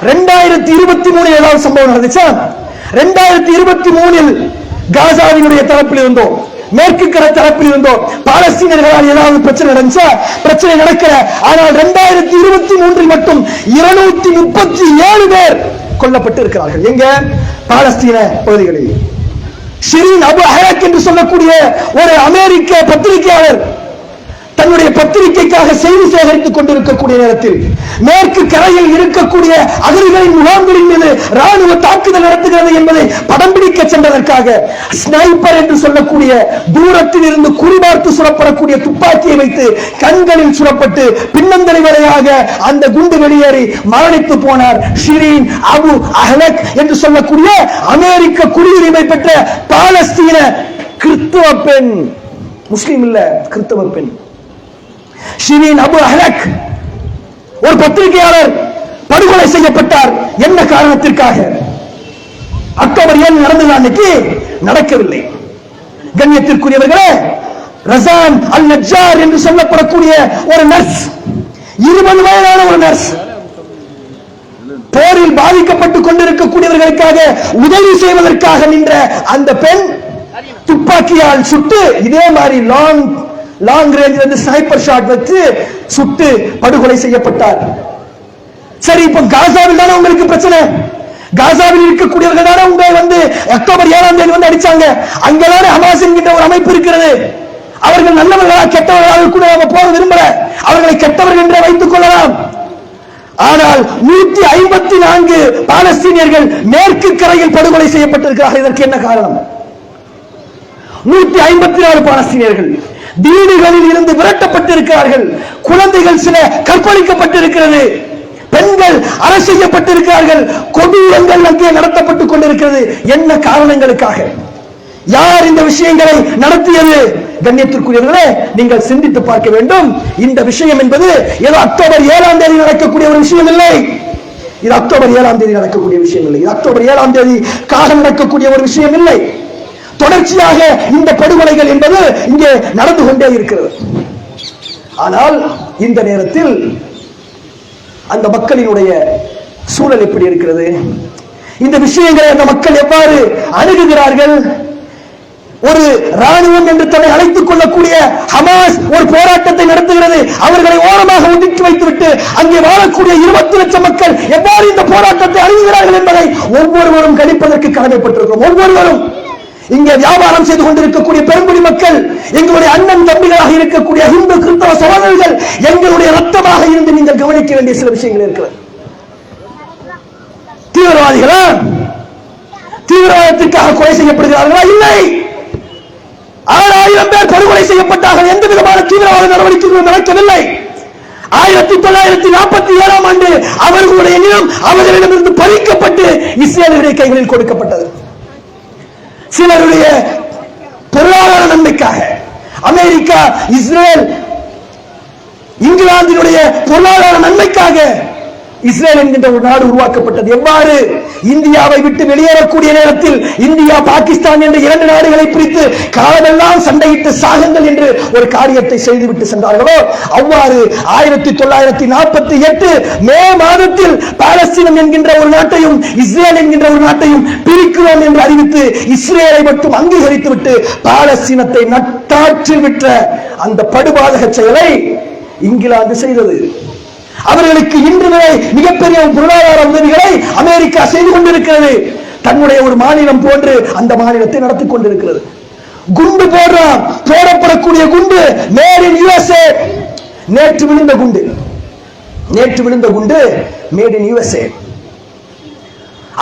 [SPEAKER 7] 2023 ஏதாவது சம்பவம் நடந்துச்சா? 2023 காசாவினுடைய தரப்பில் இருந்தோம், மேற்கு கரை தரப்பில் இருந்தோம். பாலஸ்தீனர்களால் ஏதாவது பிரச்சனை நடந்துச்சா? பிரச்சனை நடக்கல. ஆனால் 2023 மட்டும் 237 பேர் கொல்லப்பட்டு இருக்கிறார்கள். எங்க? பாலஸ்தீன பகுதிகளில். ஷிரீன் அபு அஹ்லக் என்று சொல்லக்கூடிய ஒரு அமெரிக்க பத்திரிகையாளர் தன்னுடைய பத்திரிகைக்காக செய்தி சேகரித்துக் கொண்டிருக்கக்கூடிய நேரத்தில் மேற்கு கரையில் இருக்கக்கூடிய அகதிகளின் முகாம்களின் மீது ராணுவ தாக்குதல் நடத்துகிறது என்பதை படம் பிடிக்க சென்றதற்காக ஸ்னைப்பர் என்று சொல்லக்கூடிய தூரத்தில் இருந்து குறிபார்த்து சுடப்படக்கூடிய துப்பாக்கியை வைத்து கண்களில் சுடப்பட்டு பின்னந்தலை வரையாக அந்த குண்டு வெளியேறி மரணித்து போனார் ஷிரீன் அபு அஹ்லக் என்று சொல்லக்கூடிய அமெரிக்க குடியுரிமை பெற்ற பாலஸ்தீன கிறிஸ்தவ பெண், முஸ்லிம் இல்ல, கிறிஸ்தவ பெண் ஷிரீன் அபு அஹ்லக் ஒரு பத்திரிகையாளர் படுகொலை செய்யப்பட்டார். என்ன காரணத்திற்காக? அக்டோபர் 7 நடந்தது, அன்னைக்கு நடக்கவில்லை. கண்ணியத்திற்குரியவர்களே, ரசான் அல் நஜ்ஜார் என்று சொல்லப்படக்கூடிய ஒரு நர்ஸ், 20 வயதான ஒரு நர்ஸ், போரில் பாதிக்கப்பட்டுக் கொண்டிருக்கக்கூடியவர்களுக்காக உதவி செய்வதற்காக நின்ற அந்த பெண் துப்பாக்கியால் சுட்டு இதே மாதிரி லாங் ரேஞ்ச் இருந்து ஸ்னைப்பர் ஷாட் வச்சு சுட்டு படுகொலை செய்யப்பட்டார். சரி, இப்ப காசாவில் தானே உங்களுக்கு பிரச்சனை, காசாவில் இருக்கக்கூடியவர்கள் தானே உங்களை வந்து அக்டோபர் 7ஆம் தேதி வந்து அடிச்சாங்க. அங்கதானே ஹமாஸ் என்கின்ற ஒரு அமைப்பு இருக்கிறது. அவர்கள் நல்லவர்களா கெட்டவர்களாக கூட நம்ம போக விரும்பல, அவர்களை கெட்டவர்கள் என்றே வைத்துக் கொள்ளலாம். ஆனால் 154 பாலஸ்தீனியர்கள் மேற்கு கரையில் படுகொலை செய்யப்பட்டிருக்கிறார்கள். இதற்கு என்ன காரணம்? 154 பாலஸ்தீனியர்கள் வீடுகளில் இருந்து விரட்டப்பட்டிருக்கிறார்கள். குழந்தைகள் சில கற்பழிக்கப்பட்டிருக்கிறது, பெண்கள் அறை செய்யப்பட்டிருக்கிறார்கள், கொடூரங்கள் அங்கே நடத்தப்பட்டுக் கொண்டிருக்கிறது. என்ன காரணங்களுக்காக? யார் இந்த விஷயங்களை நடத்தியது? கண்ணியத்திற்குரியவர்களே, நீங்கள் சிந்தித்து பார்க்க வேண்டும். இந்த விஷயம் என்பது ஏதோ அக்டோபர் 7ஆம் தேதி நடக்கக்கூடிய ஒரு விஷயம் இல்லை. இது அக்டோபர் 7ஆம் தேதி நடக்கக்கூடிய விஷயம் இல்லை. இது அக்டோபர் 7ஆம் தேதி காக நடக்கக்கூடிய ஒரு விஷயம் இல்லை. தொடர்ச்சியாக இந்த படுகொலைகள் என்பது இங்கே நடந்து கொண்டே இருக்கிறது. ஆனால் இந்த நேரத்தில் அந்த மக்களினுடைய சூழல் எப்படி இருக்கிறது? இந்த விஷயங்களை அந்த மக்கள் எவ்வாறு அணுகுகிறார்கள்? ஒரு ராணுவம் என்று தன்னை அழைத்துக் கொள்ளக்கூடிய ஹமாஸ் ஒரு போராட்டத்தை நடத்துகிறது. அவர்களை ஓரமாக ஒதுக்கி வைத்துவிட்டு அங்கே வாழக்கூடிய 20 லட்சம் மக்கள் எவ்வாறு இந்த போராட்டத்தை அணுகுகிறார்கள் என்பதை ஒவ்வொருவரும் கணிப்பதற்கு கடமைப்பட்டிருக்கிறோம். ஒவ்வொருவரும் இங்கே வியாபாரம் செய்து கொண்டிருக்கக்கூடிய பெருங்குடி மக்கள், எங்களுடைய அண்ணன் தம்பிகளாக இருக்கக்கூடிய இந்து கிறிஸ்தவ சகோதரர்கள், எங்களுடைய ரத்தமாக இருந்து நீங்கள் கவனிக்க வேண்டிய சில விஷயங்கள் இருக்கிறது. தீவிரவாதிகளா? தீவிரவாதத்திற்காக கொலை செய்யப்படுகிறார்களா? இல்லை. 6000 பேர் படுகொலை செய்யப்பட்டார்கள். எந்த விதமான தீவிரவாத நடவடிக்கைகளும் நடக்கவில்லை. 1947ஆம் ஆண்டு அவர்களுடைய நிலம் அவர்களிடமிருந்து பறிக்கப்பட்டு இஸ்ரேலுடைய கைகளில் கொடுக்கப்பட்டது. சிலருடைய பொருளாதார நன்மைக்காக அமெரிக்கா, இஸ்ரேல், இங்கிலாந்தினுடைய பொருளாதார நன்மைக்காக இஸ்ரேல் என்கின்ற ஒரு நாடு உருவாக்கப்பட்டது. எவ்வாறு இந்தியாவை விட்டு வெளியேறக்கூடிய நேரத்தில் இந்தியா பாகிஸ்தான் என்ற 2 நாடுகளை பிரித்து காலமெல்லாம் சண்டையிட்டு சாகுங்கள் என்று ஒரு காரியத்தை செய்துவிட்டு சென்றார்களோ, அவ்வாறு 1948 மே மாதத்தில் பாலஸ்தீனம் என்கின்ற ஒரு நாட்டையும் இஸ்ரேல் என்கின்ற ஒரு நாட்டையும் பிரிக்கிறோம் என்று அறிவித்து இஸ்ரேலை மட்டும் அங்கீகரித்து விட்டு பாலஸ்தீனத்தை நட்டாற்றில் விட்ட அந்த படுபாதக செயலை இங்கிலாந்து செய்தது. அவர்களுக்கு இன்று வரை மிகப்பெரிய பொருளாதார உதவிகளை அமெரிக்கா செய்து கொண்டிருக்கிறது. தன்னுடைய ஒரு மாநிலம் போன்று அந்த மாநிலத்தை நடத்திக் கொண்டிருக்கிறது. குண்டு போடப்படக்கூடிய குண்டு மேட் இன் யுஎஸ்ஏ. நேற்று விழுந்த குண்டு மேட் இன் யுஎஸ்ஏ.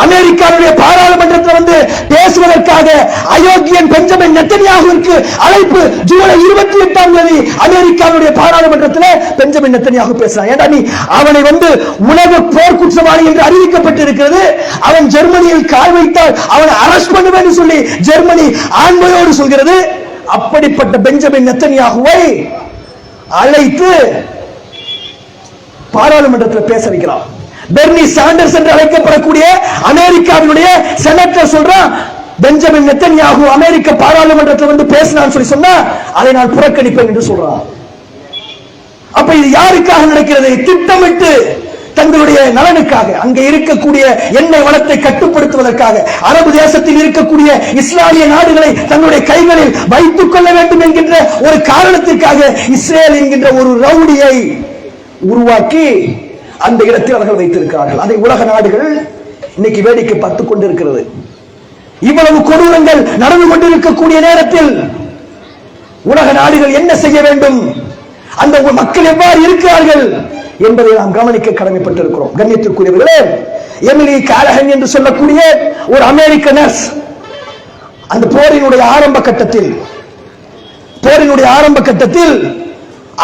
[SPEAKER 7] அமெரிக்காவுடைய பாராளுமன்றத்தில் வந்து பேசுவதற்காக அயோக்கியன் பெஞ்சமின் நெத்தன்யாகுவிற்கு அழைப்பு. ஜூலை 28ஆம் தேதி அமெரிக்காவுடைய பாராளுமன்றத்தில் பெஞ்சமின் நெத்தன்யாகு பேசுறான். ஏண்டா நீ அவனை வந்து உலக போர் குற்றவாளி என்று அறிவிக்கப்பட்டிருக்கிறது. அவன் ஜெர்மனியில் கால் வைத்தால் அவனை அரெஸ்ட் பண்ணுவேன் சொல்லி ஜெர்மனி ஆண்மையோடு சொல்கிறது. அப்படிப்பட்ட பெஞ்சமின் நெத்தன்யாகுவை அழைத்து பாராளுமன்றத்தில் பேச வைக்கிறான். பெர்னி சாண்டர்ஸ் என்று அழைக்கப்படக்கூடிய அமெரிக்காவினுடைய செனட்டர் சொல்றான், பெஞ்சமின் நெத்தன்யாகு அமெரிக்க பாராளுமன்றத்தில் வந்து பேசினான்னு சொல்லி சொன்னா அதை நான் புறக்கணிப்பேன் என்று சொல்றான். அப்ப இது யாருக்காக நடக்கிறது? திட்டமிட்டு தங்களுடைய நலனுக்காக, அங்கே இருக்கக்கூடிய எண்ணெய் வளத்தை கட்டுப்படுத்துவதற்காக, அரபு தேசத்தில் இருக்கக்கூடிய இஸ்லாமிய நாடுகளை தங்களுடைய கைகளில் வைத்துக் கொள்ள வேண்டும் என்கின்ற ஒரு காரணத்திற்காக இஸ்ரேல் என்கின்ற ஒரு ரவுடியை உருவாக்கி அந்த இடத்தில் அவர்கள் வைத்திருக்கிறார்கள். அதை உலக நாடுகள் இன்னைக்கு வேடிக்கை பார்த்துக் கொண்டிருக்கிறது. இவ்வளவு கொடூரங்கள் நடந்து கொண்டிருக்கக்கூடிய நேரத்தில் உலக நாடுகள் என்ன செய்ய வேண்டும், அந்த மக்கள் எவ்வாறு இருக்கிறார்கள் என்பதை நாம் கவனிக்க கடமைப்பட்டிருக்கிறோம். கண்ணியத்திற்குரியவர்களே, எமிலி காலஹன் என்று சொல்லக்கூடிய ஒரு அமெரிக்க நர்ஸ் அந்த போரினுடைய ஆரம்ப கட்டத்தில்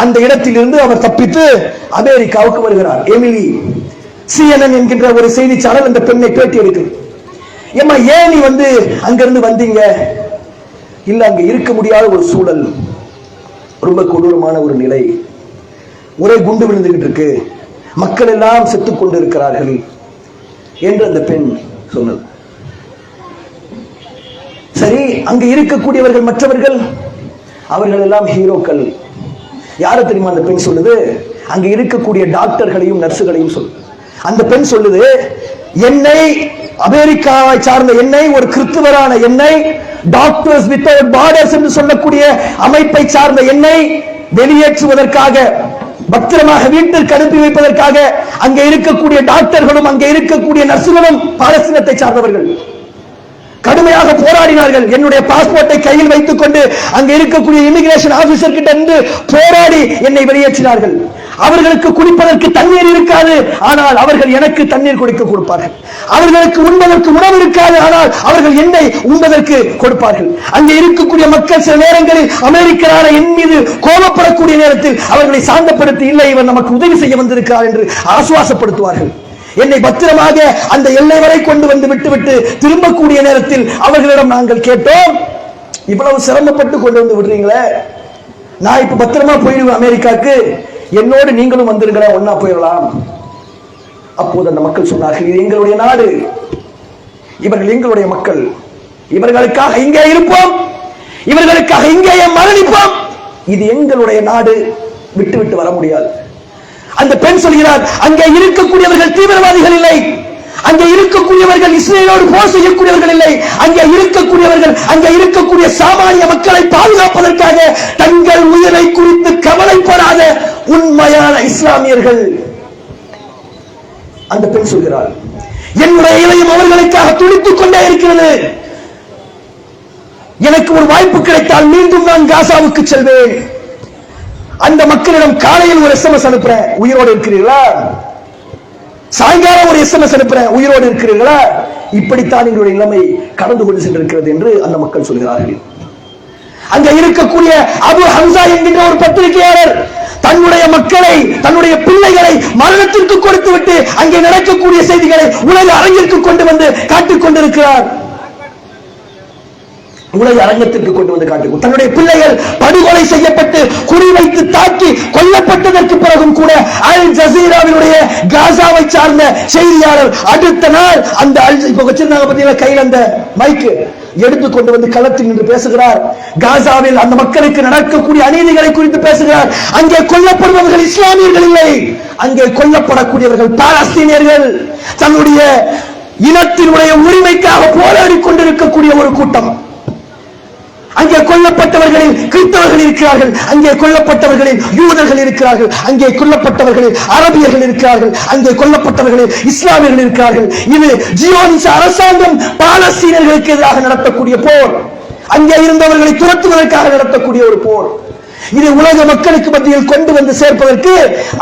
[SPEAKER 7] அந்த இடத்தில் இருந்து அவர் தப்பித்து அமெரிக்காவுக்கு வருகிறார். எமிலி, CNN என்கின்ற ஒரு செய்தி சேனல் அந்த பெண்ணை பேட்டி எடுக்குது. ஏமா ஏன் நீ அங்கிருந்து வந்தீங்க? இல்ல, அங்க இருக்க முடியாத ஒரு சூழல், ரொம்ப கொடூரமான ஒரு நிலை, ஒரே குண்டு விழுந்துகிட்டு இருக்கு, மக்கள் எல்லாம் செத்துக் கொண்டு இருக்கிறார்கள் என்று அந்த பெண் சொன்னது. சரி, அங்க இருக்கக்கூடியவர்கள் மற்றவர்கள் அவர்கள் எல்லாம் ஹீரோக்கள். யார தெரியுமா அந்த பெண் சொல்லுது? அங்க இருக்கக்கூடிய டாக்டர்களையும் நர்சுகளையும் சொல்லு. அந்த பெண் சொல்லுது, என்னை அமெரிக்காவை சார்ந்த என்னை, ஒரு கிறிஸ்துவரான என்னை, டாக்டர்ஸ் வித்தவுட் பார்டர்ஸ் என்று சொல்லக்கூடிய அமைப்பை சார்ந்த என்னை வெளியேற்றுவதற்காக, பத்திரமாக வீட்டிற்கு அனுப்பி வைப்பதற்காக அங்கே இருக்கக்கூடிய டாக்டர்களும் அங்கே இருக்கக்கூடிய நர்சுகளும் பாலஸ்தீனத்தை சார்ந்தவர்கள் கடுமையாக போராடினார்கள். என்னுடைய பாஸ்போர்ட்டை கையில் வைத்துக் கொண்டு அங்கே இருக்கக்கூடிய இமிகிரேஷன் ஆபீசர் கிட்ட இருந்து போராடி என்னை வெளியேற்றினார்கள். அவர்களுக்கு குடிப்பதற்கு தண்ணீர் இருக்காது, ஆனால் அவர்கள் எனக்கு தண்ணீர் குடிக்க கொடுப்பார்கள். அவர்களுக்கு உண்பதற்கு உணவு இருக்காது, ஆனால் அவர்கள் என்னை உண்பதற்கு கொடுப்பார்கள். அங்கே இருக்கக்கூடிய மக்கள் சில நேரங்களில் அமெரிக்கரான என் மீது கோபப்படக்கூடிய நேரத்தில் அவர்களை சாந்தப்படுத்தி, இல்லை இவர் நமக்கு உதவி செய்ய வந்திருக்கிறார் என்று ஆசுவாசப்படுத்துவார்கள். என்னை பத்திரமாக அந்த எல்லை வரை கொண்டு வந்து விட்டுவிட்டு திரும்பக்கூடிய நேரத்தில் அவர்களிடம் நாங்கள் கேட்டோம், இவ்வளவு சிரமப்பட்டு கொண்டு வந்து விடுறீங்களே, நான் இப்ப பத்திரமா போயிடுவேன் அமெரிக்காவுக்கு, என்னோடு நீங்களும் வந்துருங்க, ஒன்னா போயிடலாம். அப்போது அந்த மக்கள் சொன்னார்கள், இது எங்களுடைய நாடு, இவர்கள் எங்களுடைய மக்கள், இவர்களுக்காக இங்கே இருப்போம், இவர்களுக்காக இங்கேயே மரணிப்போம், இது எங்களுடைய நாடு, விட்டு விட்டு வர முடியாது. அந்த பெண் சொல்கிறார், அங்கே இருக்கக்கூடியவர்கள் தீவிரவாதிகள் இல்லை, அங்கே இருக்கக்கூடியவர்கள் இஸ்ரேலோடு போர் செய்யக்கூடியவர்கள் இல்லை, அங்கே இருக்கக்கூடியவர்கள் அங்கே இருக்கக்கூடிய சாமானிய மக்களை பாதுகாப்பதற்காக தங்கள் உயிரை குறித்து கவலைப்படாத உண்மையான இஸ்லாமியர்கள். அந்த பெண் சொல்கிறார், என்னுடைய இதயம் அவர்களுக்காக துடித்துக் கொண்டே இருக்கிறது. எனக்கு ஒரு வாய்ப்பு கிடைத்தால் மீண்டும் நான் காசாவுக்கு செல்வேன். அந்த மக்களிடம் காலையில் ஒரு SMS அனுப்புறேன், உயிரோடு இருக்கிறீர்களா? சாயங்காலம் ஒரு SMS அனுப்புறேன், உயிரோடு இருக்கிறீர்களா? இப்படித்தான் எங்களுடைய நிலைமை கடந்து கொண்டு சென்றிருக்கிறது என்று அந்த மக்கள் சொல்கிறார்கள். அங்க இருக்கக்கூடிய அபு ஹம்சா என்கின்ற ஒரு பத்திரிகையாளர் தன்னுடைய மக்களை, தன்னுடைய பிள்ளைகளை மரணத்திற்கு கொடுத்து விட்டு அங்கே நடக்கக்கூடிய செய்திகளை உலக அரங்கிற்கு கொண்டு வந்து காட்டிக் கொண்டிருக்கிறார். உலக அரங்கத்திற்கு கொண்டு வந்து காட்டு, தன்னுடைய பிள்ளைகள் படுகொலை செய்யப்பட்டு குறிவைத்து தாக்கி கொல்லப்பட்டதற்கு பிறகும் கூட அல் ஜசீராவினுடைய காசாவை சார்ந்த செய்தியாளர் அடுத்த நாள் அந்த இப்ப வச்சிருந்தாங்க பார்த்தீங்களா கையில் அந்த மைக்கு எடுத்து கொண்டு வந்து களத்தில் நின்று பேசுகிறார். காசாவில் அந்த மக்களுக்கு நடக்கக்கூடிய அநீதிகளை குறித்து பேசுகிறார். அங்கே கொல்லப்படுபவர்கள் இஸ்லாமியர்கள் இல்லை, அங்கே கொல்லப்படக்கூடியவர்கள் பாலஸ்தீனியர்கள், தன்னுடைய இனத்தினுடைய உரிமைக்காக போராடி கொண்டிருக்கக்கூடிய ஒரு கூட்டம். அங்கே கொல்லப்பட்டவர்களில் கிறிஸ்தவர்கள் இருக்கிறார்கள், அங்கே கொல்லப்பட்டவர்களில் யூதர்கள் இருக்கிறார்கள், அங்கே கொல்லப்பட்டவர்களில் அரபியர்கள் இருக்கிறார்கள், அங்கே கொல்லப்பட்டவர்களில் இஸ்லாமியர்கள் இருக்கிறார்கள். இது ஜியோனிச அரசாங்கம் பாலஸ்தீனர்களுக்கு எதிராக நடத்தக்கூடிய போர், அங்கே இருந்தவர்களை துரத்துவதற்காக நடத்தக்கூடிய ஒரு போர். இது உலக மக்களுக்கு மத்தியில் கொண்டு வந்து சேர்ப்பதற்கு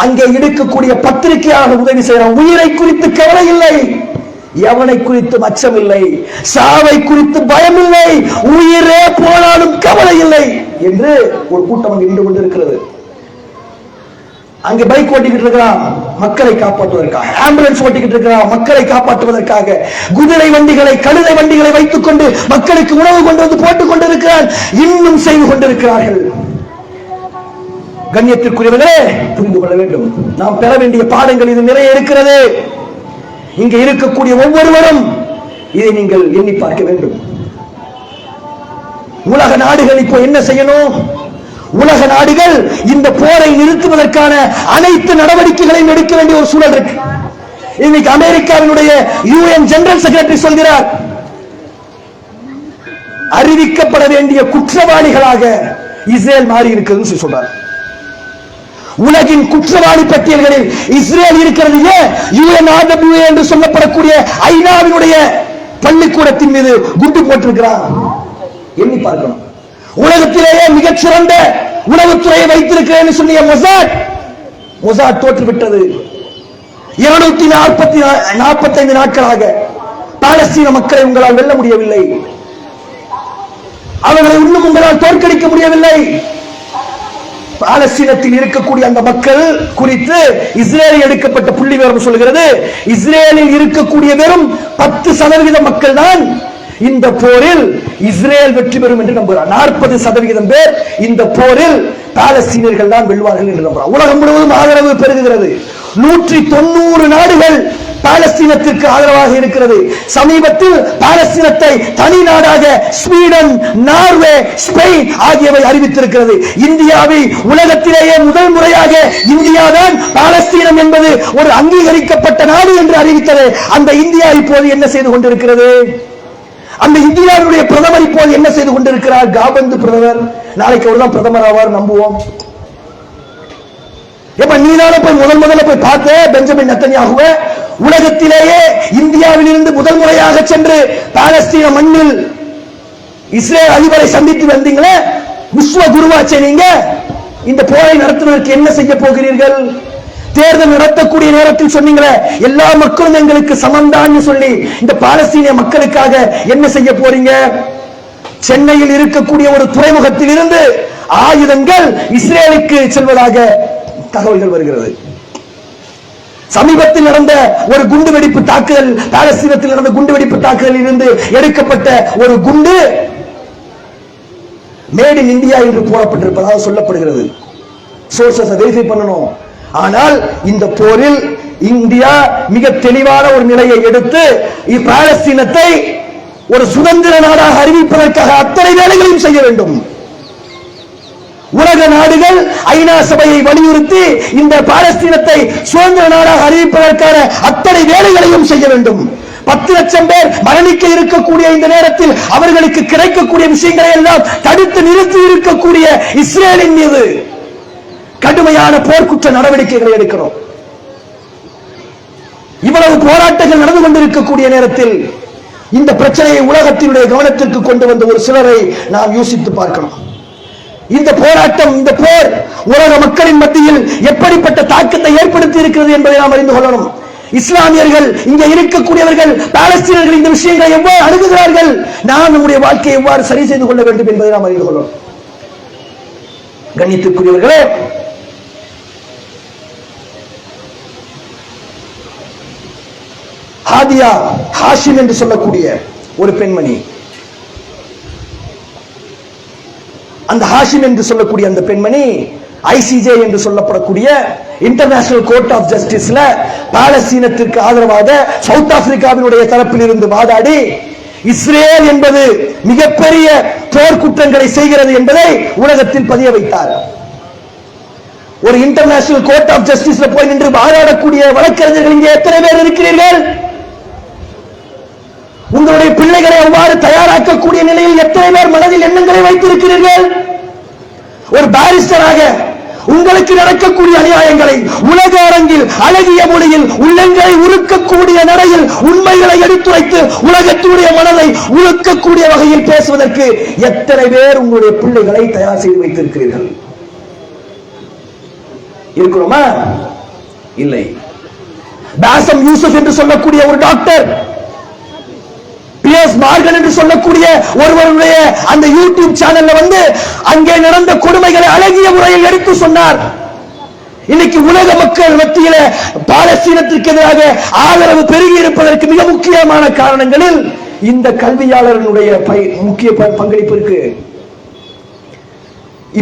[SPEAKER 7] அங்கே இருக்கக்கூடிய பத்திரிகையாளர்கள் உதவி செய்யறாங்க. உயிரை குறித்து கவலை இல்லை, எவனை குறித்து அச்சம் இல்லை, சாவை குறித்து பயம் இல்லை, உயிரே போனாலும் கவலை இல்லை என்று ஒரு கூட்டம் அங்கு நின்று கொண்டிருக்கிறது. அங்கே பைக் ஓட்டிக்கிட்டு இருக்கிறான் மக்களை காப்பாற்றுவதற்காக, ஆம்புலன்ஸ் ஓட்டிக்கிட்டு இருக்கிறான் மக்களை காப்பாற்றுவதற்காக, குதிரை வண்டிகளை கழுதை வண்டிகளை வைத்துக் கொண்டு மக்களுக்கு உணவு கொண்டு வந்து போட்டுக் கொண்டிருக்கிறான், இன்னும் செய்து கொண்டிருக்கிறார்கள். கண்ணியத்திற்குரியவர்களே, புரிந்து கொள்ள வேண்டும், நாம் பெற வேண்டிய பாடங்கள் இது நிறைய இருக்கிறது. இங்க இருக்கக்கூடிய ஒவ்வொருவரும் இதை நீங்கள் எண்ணி பார்க்க வேண்டும். உலக நாடுகள் இப்போ என்ன செய்யணும்? உலக நாடுகள் இந்த போரை நிறுத்துவதற்கான அனைத்து நடவடிக்கைகளையும் எடுக்க வேண்டிய ஒரு சூழல் இருக்கு. இன்னைக்கு அமெரிக்காவினுடைய யுஎன் ஜெனரல் செக்ரட்டரி சொல்கிறார், அறிவிக்கப்பட வேண்டிய குற்றவாளிகளாக இஸ்ரேல் மாறி இருக்கிறது சொல்றார். உலகின் குற்றவாளி பட்டியல்களில் இஸ்ரேல் இருக்கிறது. UNRWA என்று சொல்லப்படக்கூடிய ஐநாவினுடைய பள்ளிக்கூடத்தின் மீது குண்டு போட்டிருக்கிறார். எண்ணி பார்க்கணும். உலகத்திலேயே மிகச்சிறந்த உளவுத்துறையை வைத்திருக்கிறேன் சொன்னிய மொசாட் தோற்றுவிட்டது. 245 நாட்களாக பாலஸ்தீன மக்களை உங்களால் வெல்ல முடியவில்லை. அவர்களை இன்னும் உங்களால் தோற்கடிக்க முடியவில்லை. பாலஸ்தீனத்தில் இருக்கக்கூடிய அந்த மக்கள் குறித்து இஸ்ரேலில் எடுக்கப்பட்ட புள்ளி விவரம் சொல்கிறது, இஸ்ரேலில் இருக்கக்கூடிய வெறும் 10% மக்கள் தான் இந்த போரில் இஸ்ரேல் வெற்றி பெறும் என்று நம்புகிறார். 40% பேர் இந்த போரில் பாலஸ்தீனியர்கள் தான் வெல்வார்கள் என்று நம்புகிறார். உலகம் முழுவதும் ஆதரவு பெருகுகிறது. 190 நாடுகள் பாலஸ்தீனத்திற்கு ஆதரவாக இருக்கிறது. சமீபத்தில் பாலஸ்தீனத்தை தனி நாடாக ஸ்வீடன், நார்வே, ஸ்பெயின் ஆகியவை அறிவித்திருக்கிறது. இந்தியாவை உலகத்திலேயே முதல் முறையாக இந்தியாதான் பாலஸ்தீனம் என்பது ஒரு அங்கீகரிக்கப்பட்ட நாடு என்று அறிவித்தது. அந்த இந்தியா இப்போது என்ன செய்து கொண்டிருக்கிறது? அந்த இந்தியாவுடைய பிரதமர் இப்போது என்ன செய்து கொண்டிருக்கிறார்? காபந்து பிரதமர், நாளைக்கு அவர்தான் பிரதமர் ஆவார் நம்புவோம். நீதான போய் முதல்ல போய் பார்த்த பெஞ்சமின் நெத்தன்யாகுவை உலகத்திலேயே இந்தியாவில் இருந்து முதல் முறையாக சென்று பாலஸ்தீன மண்ணில் இஸ்ரேல் அதிபரை சந்தித்து வந்தீங்களே, விஸ்வ குருவாச்சே நீங்க. இந்த போரை நடத்துவதற்கு என்ன செய்ய போகிறீர்கள்? தேர்தல் நடத்தக்கூடிய நேரத்தில் சொன்னீங்களே எல்லா மக்களும் எங்களுக்கு சமம்தான் சொல்லி, இந்த பாலஸ்தீனிய மக்களுக்காக என்ன செய்ய போறீங்க? சென்னையில் இருக்கக்கூடிய ஒரு துறைமுகத்தில் இருந்து ஆயுதங்கள் இஸ்ரேலுக்கு செல்வதாக தகவல்கள் வருகிறது. சமீபத்தில் நடந்த ஒரு குண்டுவெடிப்பு தாக்குதல், பாலஸ்தீனத்தில் நடந்த குண்டுவெடிப்பு தாக்குதலில் இருந்து எடுக்கப்பட்ட ஒரு குண்டு மேட் இன் இந்தியா என்று போடப்பட்டிருப்பதாக சொல்லப்படுகிறது. சோர்சஸ் வெரிஃபை பண்ணணும். ஆனால் இந்த போரில் இந்தியா மிக தெளிவான ஒரு நிலையை எடுத்து பாலஸ்தீனத்தை ஒரு சுதந்திர நாடாக அறிவிப்பதற்காக அத்தனை வேலைகளையும் செய்ய வேண்டும். உலக நாடுகள் ஐநா சபையை வலியுறுத்தி இந்த பாலஸ்தீனத்தை சுதந்திர நாடாக அறிவிப்பதற்கான அத்தனை வேலைகளையும் செய்ய வேண்டும். 10 லட்சம் பேர் மரணிக்க இருக்கக்கூடிய இந்த நேரத்தில் அவர்களுக்கு கிடைக்கக்கூடிய விஷயங்களை எல்லாம் தடுத்து நிறுத்தி இருக்கக்கூடிய இஸ்ரேலின் மீது கடுமையான போர்க்குற்ற நடவடிக்கைகளை எடுக்கணும். இவ்வளவு போராட்டங்கள் நடந்து கொண்டிருக்கக்கூடிய நேரத்தில் இந்த பிரச்சனையை உலகத்தினுடைய கவனத்திற்கு கொண்டு வந்த ஒரு சிலரை நாம் யோசித்து பார்க்கணும். இந்த போராட்டம், இந்த போர் உலக மக்களின் மத்தியில் எப்படிப்பட்ட தாக்கத்தை ஏற்படுத்தி இருக்கிறது என்பதை நாம் அறிந்து கொள்ளணும். இஸ்லாமியர்கள், இங்கே இருக்கக்கூடியவர்கள், பாலஸ்தீனர்கள் இந்த விஷயங்களை எவ்வாறு அணுகுகிறார்கள், நாம் நம்முடைய வாழ்க்கையை எவ்வாறு சரி செய்து கொள்ள வேண்டும் என்பதை நாம் அறிந்து கொள்ளணும். கண்ணியத்திற்குரியவர்களே, ஹாதியா ஹாஷிம் என்று சொல்லக்கூடிய ஒரு பெண்மணி, அந்த ஹாஷிம் என்று சொல்லக்கூடிய அந்த பெண்மணி ICJ என்று சொல்லப்படக்கூடிய இன்டர்நேஷனல் கோர்ட் ஆஃப் ஜஸ்டிஸ்ல பாலஸ்தீனத்திற்கு ஆதரவாக சவுத் ஆப்பிரிக்காவினுடைய தரப்பில் இருந்து வாதாடி இஸ்ரேல் என்பது மிகப்பெரிய போர் குற்றங்களை செய்கிறது என்பதை உலகத்தில் பதிய வைத்தார். ஒரு இன்டர்நேஷனல் கோர்ட் ஆஃப் ஜஸ்டிஸ்ல போய் நின்று வாதாடக்கூடிய வழக்கறிஞர்கள் இங்கே எத்தனை பேர் இருக்கிறீர்கள்? உங்களுடைய பிள்ளைகளை அவ்வாறு தயாராக்கக்கூடிய நிலையில் எத்தனை பேர் மனதில் எண்ணங்களை வைத்திருக்கிறீர்கள்? ஒரு பாரிஸ்டராக உங்களுக்கு நடக்கக்கூடிய அநியாயங்களை உலக அரங்கில் அழகிய மொழியில் உள்ளங்களை உருக்கக்கூடிய நடையில் உண்மைகளை எடுத்துரைத்து உலகத்தினுடைய மனதை உருக்கக்கூடிய வகையில் பேசுவதற்கு எத்தனை பேர் உங்களுடைய பிள்ளைகளை தயார் செய்து வைத்திருக்கிறீர்கள்? இருக்கிறோமா? இல்லை. பாசம் யூசுப் என்று சொல்லக்கூடிய ஒரு டாக்டர், என்று சொல்லக்கூடிய ஒருவருடைய அந்த யூடியூப் சேனல்ல வந்து அங்கே நடந்த கொடுமைகளை அழகிய முறையில் எடுத்து சொன்னார். இன்னைக்கு உலக மக்கள் மத்தியில பாலஸ்தீனத்திற்கு எதிராக ஆதரவு பெருகி இருப்பதற்கு மிக முக்கியமான காரணங்களில் இந்த கல்வியாளர்களுடைய முக்கிய பங்களிப்பு இருக்கு.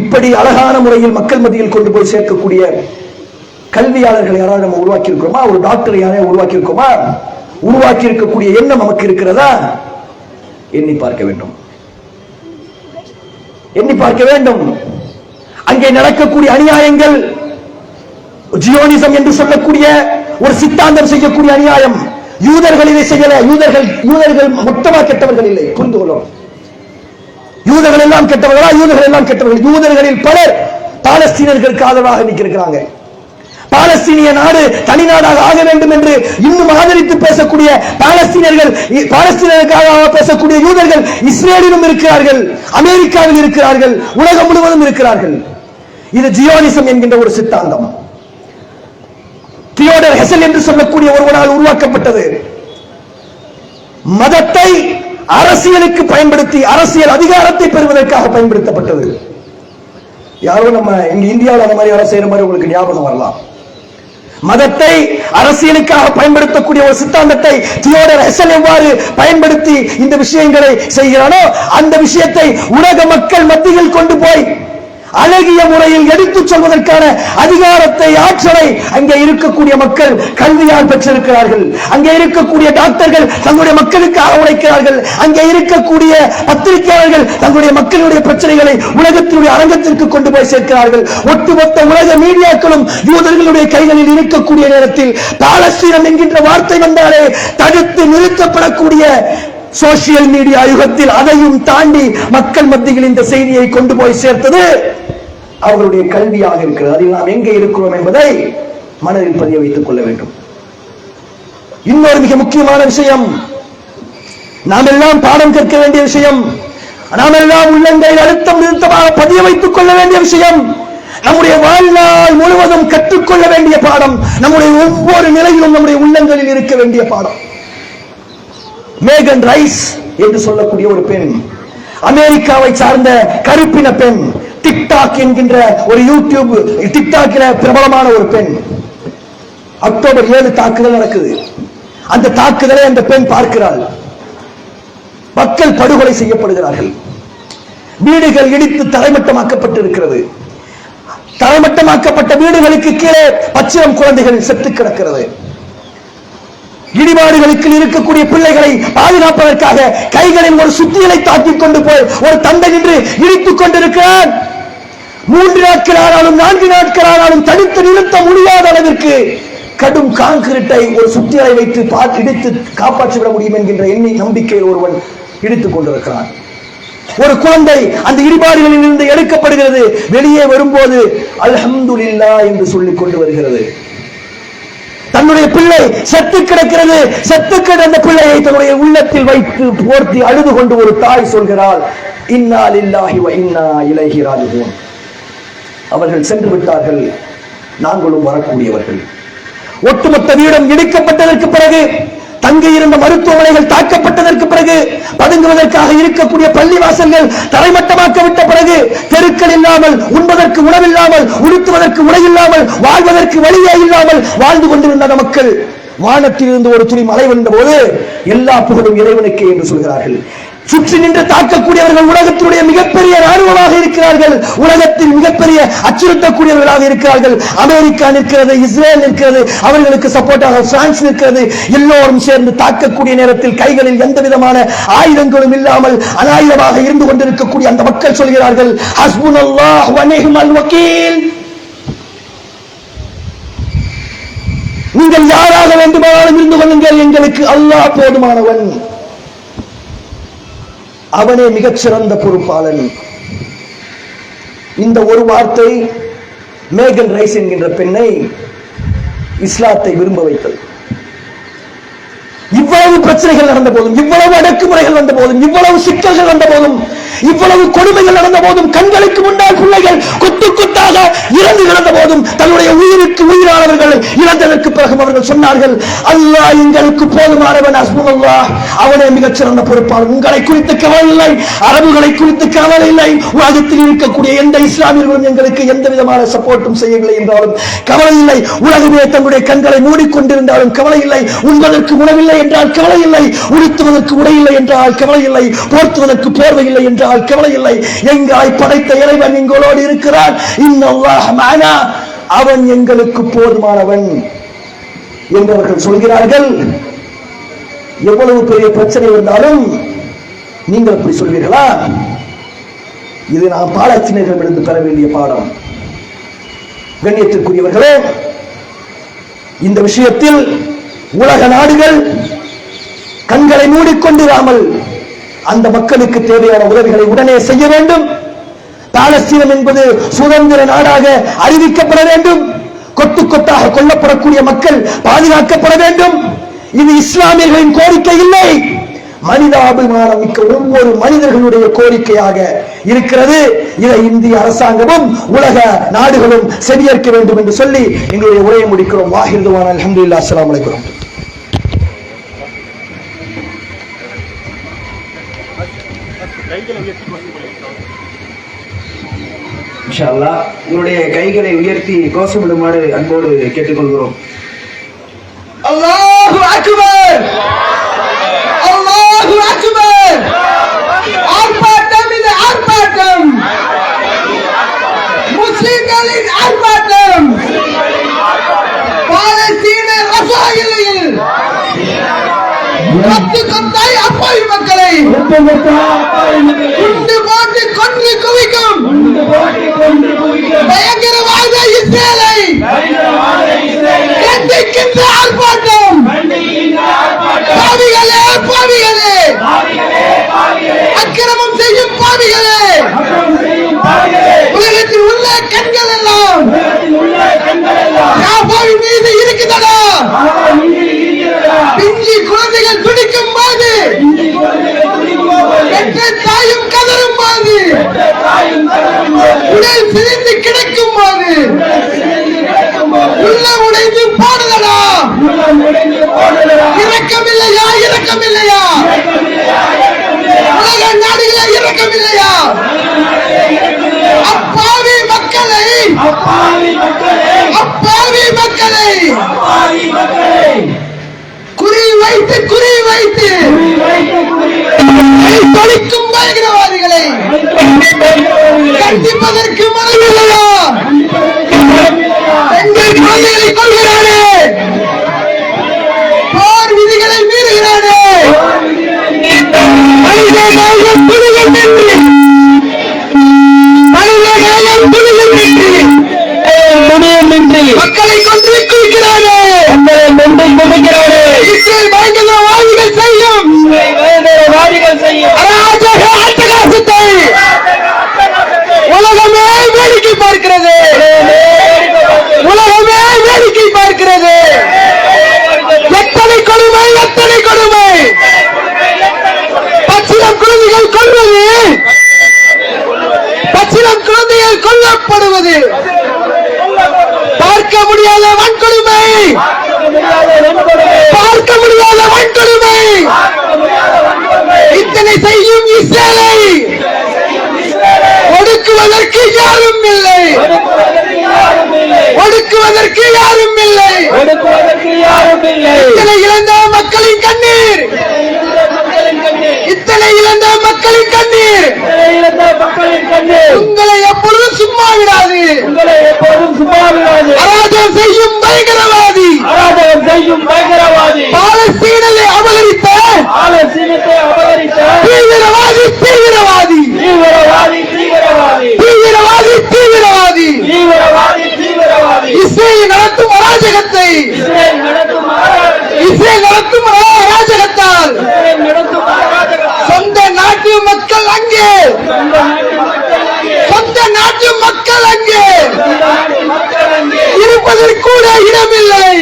[SPEAKER 7] இப்படி அழகான முறையில் மக்கள் மத்தியில் கொண்டு போய் சேர்க்கக்கூடிய கல்வியாளர்களை யாராவது நம்ம உருவாக்கி இருக்கிறோமா? ஒரு டாக்டர் யாரையும் உருவாக்கி இருக்கோமா? உருவாக்கி இருக்கக்கூடிய எண்ணம் நமக்கு இருக்கிறதா? எண்ணி பார்க்க வேண்டும், எண்ணி பார்க்க வேண்டும். அங்கே நடக்கக்கூடிய அநியாயங்கள், ஜியோனிசம் என்று சொல்லக்கூடிய ஒரு சித்தாந்தம் செய்யக்கூடிய அநியாயம். யூதர்கள் இதை செய்யல. யூதர்கள் மொத்தமா கெட்டவர்கள் இல்லை, புரிந்து கொள்ளும். யூதர்கள் எல்லாம் கெட்டவர்களா? யூதர்கள் எல்லாம் கெட்டவர்கள். யூதர்களில் பலர் பாலஸ்தீனர்களுக்கு ஆதரவாக நிற்கிறாங்க. பாலஸ்தீனிய நாடு தனி நாடாக ஆக வேண்டும் என்று இன்னும் ஆதரித்து பேசக்கூடிய பாலஸ்தீனர்களுக்காக பேசக்கூடிய யூதர்கள் இஸ்ரேலிலும் இருக்கிறார்கள், அமெரிக்காவில் இருக்கிறார்கள், உலகம் முழுவதும் இருக்கிறார்கள். இது ஜியோனிசம் என்கின்ற ஒரு சித்தாந்தம். தியோடர் ஹெசல் என்று சொல்லக்கூடிய ஒருவனால் உருவாக்கப்பட்டது. மதத்தை அரசியலுக்கு பயன்படுத்தி அரசியல் அதிகாரத்தை பெறுவதற்காக பயன்படுத்தப்பட்டது. யாரோ நம்ம இங்க இந்தியாவில் அந்த மாதிரி யாரோ செய்யற மாதிரி உங்களுக்கு ஞாபகம் வரலாம். மதத்தை அரசியலுக்காக பயன்படுத்தக்கூடிய ஒரு சித்தாந்தத்தை தியோடர் ஹெசல் எவ்வாறு பயன்படுத்தி இந்த விஷயங்களை செய்கிறானோ அந்த விஷயத்தை உலக மக்கள் மத்தியில் கொண்டு போய் அழகிய முறையில் எடுத்துச் சொல்வதற்கான அதிகாரத்தை, ஆற்றலை அங்கே இருக்கக்கூடிய மக்கள் கல்வியால் பெற்றிருக்கிறார்கள். அங்கே இருக்கக்கூடிய டாக்டர்கள் தங்களுடைய மக்களுக்காக உழைக்கிறார்கள். அங்கே இருக்கக்கூடிய பத்திரிகையாளர்கள் தங்களுடைய மக்களுடைய பிரச்சனைகளை உலகத்தினுடைய அரங்கத்திற்கு கொண்டு போய் சேர்க்கிறார்கள். ஒட்டுமொத்த உலக மீடியாக்களும் யூதர்களுடைய கைகளில் இருக்கக்கூடிய நேரத்தில் பாலஸ்தீனம் என்கின்ற வார்த்தை வந்தாலே தடுத்து நிறுத்தப்படக்கூடிய சோசியல் மீடியா யுகத்தில் அதையும் தாண்டி மக்கள் மத்தியில் இந்த செய்தியை கொண்டு போய் சேர்த்தது அவர்களுடைய கல்வியாக இருக்கிறது. அதில் நாம் எங்கே இருக்கிறோம் என்பதை மனதில் பதிய வைத்துக் கொள்ள வேண்டும். இன்னொரு மிக முக்கியமான விஷயம், நாம் எல்லாம் பாடம் கற்க வேண்டிய விஷயம், நாம் எல்லாம் உள்ளங்களில் அழுத்தம் நிறுத்தமாக பதிய வைத்துக் கொள்ள வேண்டிய விஷயம், நம்முடைய வாழ்நாள் முழுவதும் கற்றுக்கொள்ள வேண்டிய பாடம், நம்முடைய ஒவ்வொரு நிலையிலும் நம்முடைய உள்ளங்களில் இருக்க வேண்டிய பாடம். மேகன் ரைஸ் என்று சொல்லக்கூடிய ஒரு பெண், அமெரிக்காவை சார்ந்த கருப்பின பெண், டிக்டாக் என்கின்ற ஒரு யூடியூப் டிக்டாக்ல பிரபலமான ஒரு பெண். அக்டோபர் 7 தாக்குதல் நடக்குது. அந்த தாக்குதலை அந்த பெண் பார்க்கிறாள். மக்கள் படுகொலை செய்யப்படுகிறார்கள். வீடுகள் இடித்து தரைமட்டமாக்கப்பட்டிருக்கிறது. தரைமட்டமாக்கப்பட்ட வீடுகளுக்கு கீழே பச்சிளம் குழந்தைகள் செத்து கிடக்கிறது. இடிபாடுகளுக்கு இருக்கக்கூடிய பிள்ளைகளை பாதுகாப்பதற்காக கைகளில் ஒரு சுத்தியலை தாக்கிக் கொண்டு போய் ஒரு தந்தை நின்று இடித்துக் கொண்டிருக்கிறார். 3 நாட்கள் ஆனாலும் 4 நாட்கள் ஆனாலும் தடுத்து நிறுத்த முடியாத அளவிற்கு கடும் கான்கிரீட்டை ஒரு சுத்தியலை வைத்து இடித்து காப்பாற்றிவிட முடியும் என்கின்ற நம்பிக்கையில் ஒருவன் இடித்துக் கொண்டிருக்கிறான். ஒரு குழந்தை அந்த இடிபாடுகளில் இருந்து எடுக்கப்படுகிறது. வெளியே வரும்போது அல்ஹம்துலில்லாஹ் என்று சொல்லிக் கொண்டு வருகிறது. தன்னுடைய பிள்ளை செத்து கிடக்கிறது. செத்து கிடந்த பிள்ளையை தன்னுடைய உள்ளத்தில் வைத்து போர்த்தி அழுது கொண்டு ஒரு தாய் சொல்கிறாள், இன்னா லில்லாஹி வ இன்னா இலைஹி ராஜிஊன். அவர்கள் சென்று விட்டார்கள், நாங்களும் வரக்கூடியவர்கள். ஒட்டுமொத்த வீடும் இடிக்கப்பட்டதற்கு பிறகு, தங்கி இருந்த மருத்துவமனைகள் தாக்கப்பட்டதற்கு பிறகு, பதுங்குவதற்காக இருக்கக்கூடிய பள்ளிவாசல்கள் தரைமட்டமாக்கப்பட்ட பிறகு, தெருக்கள் இல்லாமல், உண்பதற்கு உணவில்லாமல், உடுத்துவதற்கு உடை இல்லாமல், வாழ்வதற்கு வழியே இல்லாமல் வாழ்ந்து கொண்டிருந்த மக்கள் வானத்தில் இருந்து ஒரு துளி மழை வந்த போது எல்லா புகழும் இறைவனுக்கே என்று சொல்கிறார்கள். சுற்றி நின்று தாக்கக்கூடியவர்கள் உலகத்தினுடைய மிகப்பெரிய ராணுவமாக இருக்கிறார்கள். உலகத்தில் மிகப்பெரிய அச்சுறுத்தக்கூடியவர்களாக இருக்கிறார்கள். அமெரிக்கா நிற்கிறது, இஸ்ரேல் நிற்கிறது, அவர்களுக்கு சப்போர்ட்டாக பிரான்ஸ் நிற்கிறது. எல்லோரும் சேர்ந்து தாக்கக்கூடிய நேரத்தில் கைகளில் எந்த விதமான ஆயுதங்களும் இல்லாமல் அநாயுதமாக இருந்து கொண்டிருக்கக்கூடிய அந்த மக்கள் சொல்கிறார்கள், ஹஸ்புனல்லாஹ் வ நிஅமல் வக்கீல். நீங்கள் யாராக வேண்டுமானாலும் இருந்து கொள்ளுங்கள், எங்களுக்கு அல்லாஹ் போதுமானவன், அவனே மிகச்சிறந்த பொறுப்பாளன். இந்த ஒரு வார்த்தை மேகன் ரைஸ் என்கின்ற பெண்ணை இஸ்லாத்தை விரும்ப வைத்தது. இவ்வளவு பிரச்சனைகள் நடந்த போதும், இவ்வளவு அடக்குமுறைகள் வந்த போதும், இவ்வளவு சிக்கல்கள் வந்த போதும், இவ்வளவு கொடுமைகள் நடந்த போதும், கண்களுக்கு முன்னால் பிள்ளைகள் கொத்து கொத்தாக இறந்து கிடந்த போதும், தன்னுடைய உயிருக்கு உயிரானவர்கள் இழந்ததற்கு பிறகு அவர்கள் சொன்னார்கள், அல்லாஹ் எங்களுக்கு போதுமானவன், ஹஸ்புனல்லாஹ், அவனே மிகச்சிறந்த பொறுப்பாளர். உங்களை குறித்து கவலை இல்லை, அரபுகளை குறித்து கவலை இல்லை, உலகத்தில் இருக்கக்கூடிய எந்த இஸ்லாமியர்களும் எங்களுக்கு எந்த விதமான சப்போர்ட்டும் செய்யவில்லை என்றாலும் கவலை இல்லை, உலகமே தன்னுடைய கண்களை மூடிக்கொண்டிருந்தாலும் கவலை இல்லை, உண்பதற்கு உணவில்லை என்றால் கவலை இல்லை, உடுத்துவதற்கு உடை இல்லை என்றால் கவலை இல்லை, போர்த்துவதற்கு போர்வை இல்லை என்றால் கவலை இல்லை, எங்காய் படைத்த இறைவன் எங்களோடு இருக்கிறான், இன்னல்லாஹ் மஅனா, அவன் எங்களுக்கு போதுமானவன் என்றவர்கள் சொல்கிறார்கள். எவ்வளவு பெரிய பிரச்சனை இருந்தாலும் நீங்கள் அப்படி சொல்வீர்களா? இது நாம் பாலஸ்தீனர்களிடமிருந்து பெற வேண்டிய பாடம். கண்ணியத்திற்குரியவர்களே, இந்த விஷயத்தில் உலக நாடுகள் கண்களை மூடிக்கொண்டிராமல் அந்த மக்களுக்கு தேவையான உதவிகளை உடனே செய்ய வேண்டும். பாலஸ்தீனம் என்பது சுதந்திர நாடாக அறிவிக்கப்பட வேண்டும். கொத்து கொத்தாக கொல்லப்படக்கூடிய மக்கள் பாதுகாக்கப்பட வேண்டும். இது இஸ்லாமியர்களின் கோரிக்கை இல்லை, மனிதாபிமானம் மிக்க ஒவ்வொரு மனிதர்களுடைய கோரிக்கையாக இருக்கிறது. இதை இந்திய அரசாங்கமும் உலக நாடுகளும் செவியேற்க வேண்டும் என்று சொல்லி எங்களுடைய உரையை முடிக்கிறோம். வாஹிர் துவானா அல்ஹம்துலில்லாஹ். அஸ்ஸலாமு அலைக்கும். இன்ஷா அல்லாஹ் உங்களுடைய கைகளை உயர்த்தி கோஷமிடுமாறு அன்போடு கேட்டுக்கொள்கிறோம். அல்லாஹு அக்பர், அல்லாஹு அக்பர். ஆர்ப்பாட்டம், இது ஆர்ப்பாட்டம், முஸ்லிம்களின் ஆர்ப்பாட்டம். பாலஸ்தீன ரசாயலில் கொத்து கொத்தாய் அப்பாவி மக்களை குண்டு போட்டு கொன்று குவிக்கும் பயங்கரவாத இஸ்ரேலை கண்டிக்கின்ற ஆர்ப்பாட்டம். பாவிகளே, பாவிகளே, அக்கிரமம் செய்யும் பாவிகளே, உலகத்தில் உள்ள கண்கள் எல்லாம் பாவி மீது இருக்குதடா. பிஞ்சி குழந்தைகள் துடிக்கும் போது, பெற்ற தாயும் கதறும் போது, உடல் சிதைந்து கிடக்கும் போது, உள்ளம் உடைந்து போடுதடா. இரக்கமில்லையா, இரக்கமில்லையா? உலக நாடுகளே இரக்கமில்லையா? அப்பாவி மக்களை, அப்பாவி மக்களை குறி வைத்து தொழிக்கும் பயங்கரவாதிகளை கண்டிப்பதற்கு மனமில்லையா? பெண்கள் குழந்தைகளை கொள்கிறானே, போர் விதிகளை மீறுகிறானே, மனித நேயம் துணிகமின்றி, மனித நேயம் துணிகமின்றி மக்களை கொன்று குவிக்கிறானே, இஸ்ரேல் பயங்கரவாதிகள் செய்யும் அராஜக அட்டகாசத்தை உலகமே வேடிக்கை பார்க்கிறது, உலகமே வேடிக்கை பார்க்கிறது. எத்தனை கொடுமை, எத்தனை கொடுமை! பச்சிளம் குழந்தைகள் கொல்வது, பச்சிளம் குழந்தைகள் கொல்லப்படுவது, பார்க்க முடியாத வன்கொடுமை, பார்க்க முடியாத வன்கொடுமை. இத்தனை செய்யும் இஸ்ரேலை ஒடுக்குவதற்கு யாரும் இல்லை, ஒடுக்குவதற்கு யாரும் இல்லை. இத்தனை இழந்த மக்களின் கண்ணீர், இத்தனை இழந்த மக்களின் கண்ணீர் உங்களை எப்பொழுதும் சும்மா விடாது. அராஜகம் செய்யும் பயங்கரவாதி, பாலஸ்தீனத்தை அபகரித்த தீவிரவாதி, தீவிரவாதி, தீவிரவாதி, தீவிரவாதி. இஸ்ரேல் நடத்தும் அராஜகத்தை, இஸ்ரேல் நடத்தும் அராஜகத்தால் சொந்த நாட்டு மக்கள் அங்கே, சொந்த நாட்டு மக்கள் அங்கே இருப்பதற்கு கூட இடமில்லை,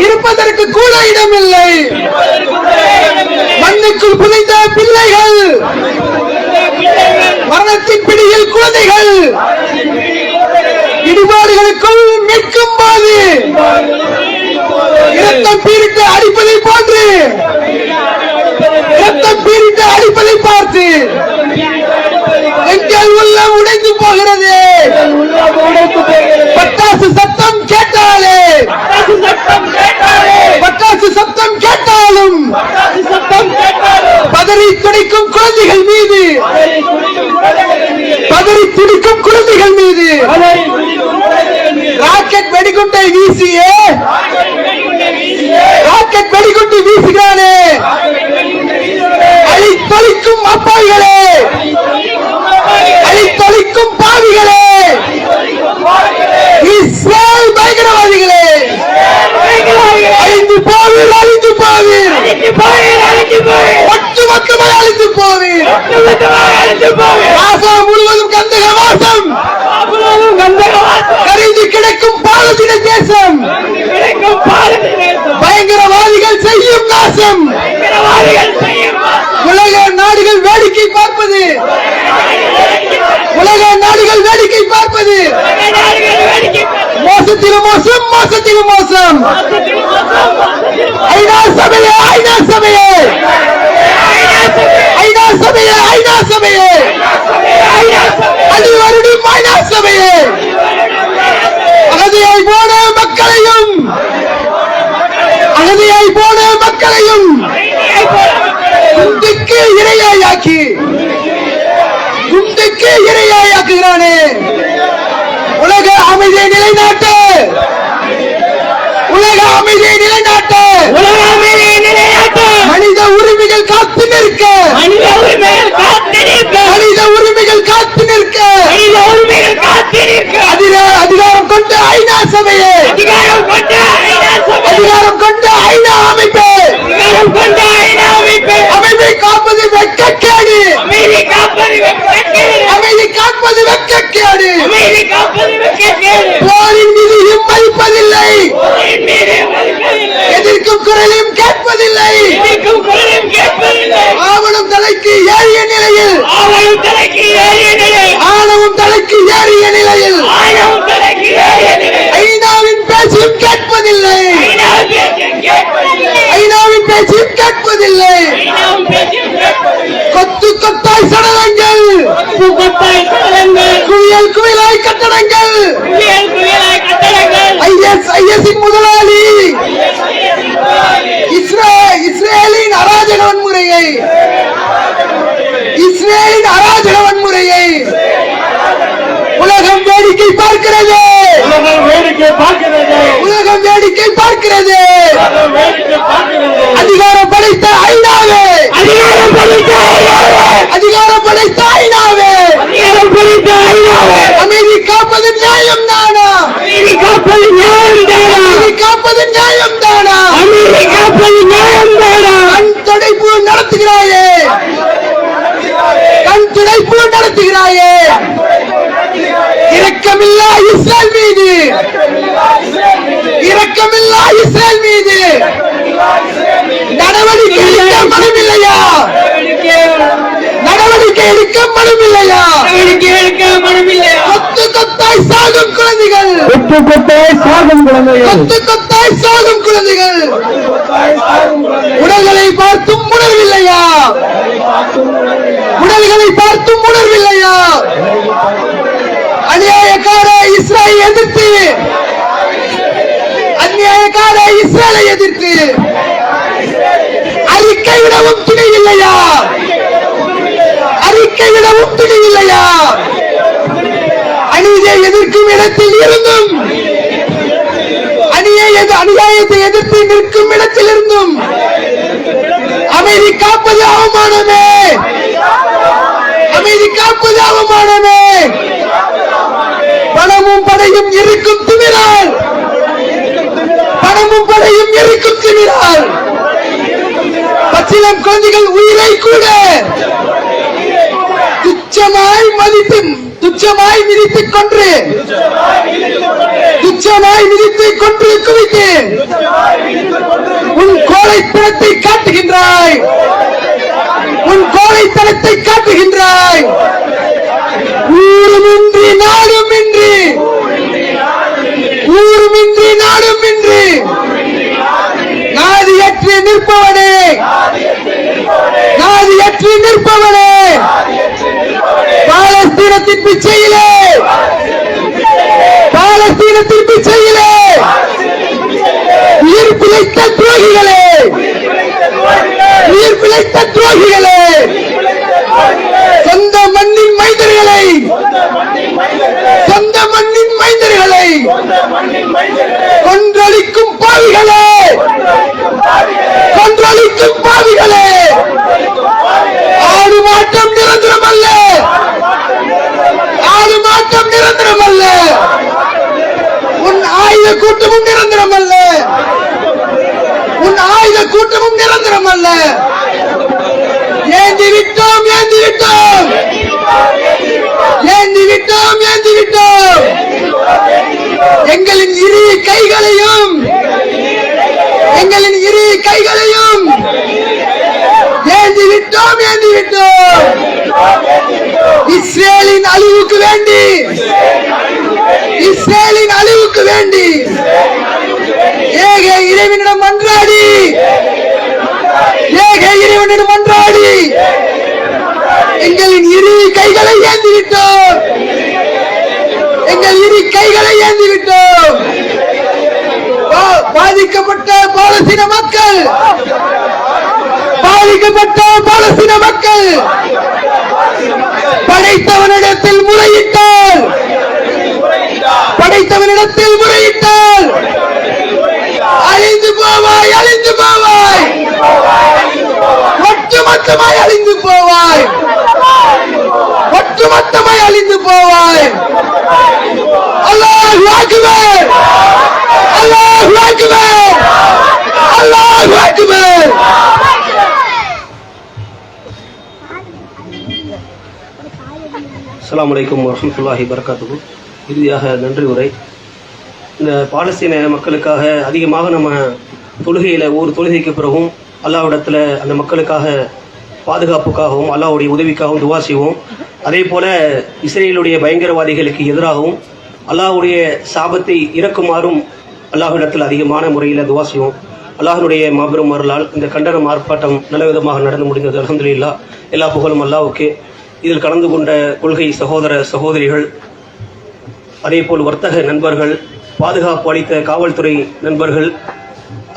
[SPEAKER 7] இருப்பதற்கு கூட இடமில்லை. மண்ணுக்குள் புதைந்த பிள்ளைகள், மரணத்தின் பிடியில் குழந்தைகள் இடிபாடுகளுக்குள் மீட்கும் போது இரத்தம் பீரிட்டு அடிப்பதை போன்று, இரத்தம் பீரிட்டு அடிப்பதை பார்த்து எங்கள் உள்ளம் உடைந்து போகிறது. பட்டாசு சத்தம் கேட்டாலே, பட்டாசு சத்தம் கேட்டாலும் பதறி துடிக்கும் குழந்தைகள் மீது, பதறி துடிக்கும் குழந்தைகள் மீது ராக்கெட் வெடிகுண்டை வீசியே, ராக்கெட் வெடிகுண்டு வீசுகிறானே, அழித்தொழிக்கும் அப்பாய்களே,
[SPEAKER 4] காசா முழுவதும் கந்தக வாசம், கரைந்து கிடக்கும் பாலஸ்தீன தேசம், பயங்கரவாதிகள் செய்யும் நாசம், உலக நாடுகள் வேடிக்கை பார்ப்பது, உலக நாடுகள் வேடிக்கை பார்ப்பது, மோசத்திலும் மோசம், மோசத்திலும் மோசம். ஐநா சபையே, ஐநா சபையே, ஐநா சபையே, ஐநா சபையே, அடிவருடும் ஐநா சபையே, அகதியாய் போன மக்களையும், அகதியாய் போன மக்களையும் குண்டுக்கு இரையாயாக்கி, குண்டுக்கு இரையாயாக்குகிறானே. உலக அமைதியை நிலைநாட்டு, உலக அமைதியை நிலைநாட்டு, மனித உரிமைகள் காத்து நிற்க, மனித உரிமைகள் காத்து நிற்க, அதிகாரம் கொண்ட ஐநா சபையே, அதிகாரம் கொண்ட ஐநா அமைப்பு, அமைதி காப்பது வெட்கக்கேடு, அமைதி காப்பது வெட்கக்கேடு, போரின் விதியும் மதிப்பதில்லை, எதிர்க்கும் குரலையும் கேட்பதில்லை, ஆவணம் தலைக்கு ஏறிய நிலையில், ஆணவம் தலைக்கு ஏறிய நிலையில் ஐநாவின் பேச்சையும் கேட்பதில்லை, ஐநாவின் பேச்சையும் கேட்பதில்லை. கொத்து கொத்தாய் சடலங்கள், குவியல் குவியலாய் கட்டடங்கள், ஐஎஸ்ஐஎஸ்இன் முதலாளி இஸ்ரேலின் அராஜக வன்முறையை, இஸ்ரேலின் அராஜக வன்முறையை உலகம் வேடிக்கை பார்க்கிறது, உலகம் வேடிக்கை பார்க்கிறது. அதிகாரம் படைத்த ஐநாவே, அதிகாரம் படைத்த ஐநாவே, அமைதி காப்பது நியாயம் தானா, அமைதி காப்பது நியாயம் தானா, கண் துடைப்பு நடத்துகிறாயே, கண் துடைப்பு நடத்துகிறாயே. இரக்கமில்லா இஸ்ரேல் மீது, இரக்கமில்லா இஸ்ரேல் மீது நடவடிக்கை எடுக்க மனமில்லையா, நடவடிக்கை எடுக்க மனமில்லையா, கொத்து கொத்தாய் சாகும் குழந்தைகள், கொத்து கொத்தாய் சாகும் குழந்தைகள், உடல்களை பார்த்தும் உணர்வில்லையா, உடல்களை பார்த்தும் உணர்வில்லையா. அநியாயக்கார இஸ்ரேலை எதிர்த்து, அநியாயக்கார இஸ்ரேலை எதிர்த்து அறிக்கை விடவும் துணை இல்லையா, அறிக்கை விடவும் துணை இல்லையா. அநீதியை எதிர்க்கும் இடத்தில் இருந்தும், அநியாயத்தை எதிர்த்து நிற்கும் இடத்தில் இருந்தும் அமைதி காப்பது அவமானமே, அமைதி காப்பது அவமானமே. பணமும் படையும் இருக்கும் திமிரால், பணமும் படையும் இருக்கும் திமிரால் பச்சிளம் குழந்தைகள் உயிரை கூட துச்சமாய் மதித்து, துச்சமாய் மிதித்துக் கொன்று, துச்சமாய் மிதித்துக் கொன்று குவித்து உன் கோழைத்தனத்தை காட்டுகின்றாய், உன் கோழைத்தனத்தை காட்டுகின்றாய். ஊருமின்றி நாடுமின்றி, ஊருமின்றி நாடுமின்றி நாதியற்று நிற்பவனே, நாதியற்று நிற்பவனே, பாலஸ்தீனத்தின் பிச்சையிலே, பாலஸ்தீனத்தின் பிச்சையிலே உயிர் பிழைத்த துரோகிகளே, உயிர் பிழைத்த துரோகிகளே, சொந்த மண்ணின் மைந்தர்களை, சொந்த மண்ணின் மைந்தர்களை கொன்றளிக்கும் பாவிகளே, கொன்றளிக்கும் பாவிகளே. ஆடு மாட்டம் நிரந்தரம் அல்ல, ஆடு மாட்டம் நிரந்தரம் அல்ல, உன் ஆயுத கூட்டமும் நிரந்தரம் அல்ல, உன் ஆயுத கூட்டமும் நிரந்தரம் அல்ல. ஏந்தி விட்டோம், ஏந்தி விட்டோம். ஏந்தி விட்டோம் ஏந்தி விட்டோம் எங்களின் இரு கைகளையும் ஏந்தி விட்டோம் ஏந்தி விட்டோம் இஸ்ரேலின் அழிவுக்கு வேண்டி ஏக இறைவனிடம் மன்றாடி எங்களின் இரு கைகளை ஏந்தி விட்டோம் பாதிக்கப்பட்ட பாலஸ்தீன மக்கள் படைத்தவனிடத்தில் முறையிட்டால் அழிந்து போவாய் ஒட்டுமொத்தமாய் அழிந்து போவாய் அல்லாஹு அக்பர்
[SPEAKER 9] அஸ்ஸலாமு அலைக்கும் வரஹ்மத்துல்லாஹி வபரகாத்துஹு. இறுதியாக நன்றி உரை. இந்த பாலஸ்தீன மக்களுக்காக அதிகமாக நம்ம ஒவ்வொரு தொழுகைக்கு பிறகும் அல்லாஹ்விடத்தில் அந்த மக்களுக்காக பாதுகாப்புக்காகவும் அல்லாஹ்வுடைய உதவிக்காகவும் துவா செய்வோம். அதே போல இஸ்ரேலுடைய பயங்கரவாதிகளுக்கு எதிராகவும் அல்லாஹ்வுடைய சாபத்தை இறக்குமாறும் அல்லாஹ்விடத்தில் அதிகமான முறையில் துவா செய்வோம். அல்லாஹ்வுடைய மாபெரும் அருளால் இந்த கண்டன ஆர்ப்பாட்டம் நல்ல விதமாக நடந்து முடிந்தது. அல்ஹம்துலில்லாஹ். எல்லா புகழும் அல்லாஹ்வுக்கே. இதில் கலந்து கொண்ட கொள்கை சகோதர சகோதரிகள், அதேபோல் வர்த்தக நண்பர்கள், பாதுகாப்பு அளித்த காவல்துறை நண்பர்கள்,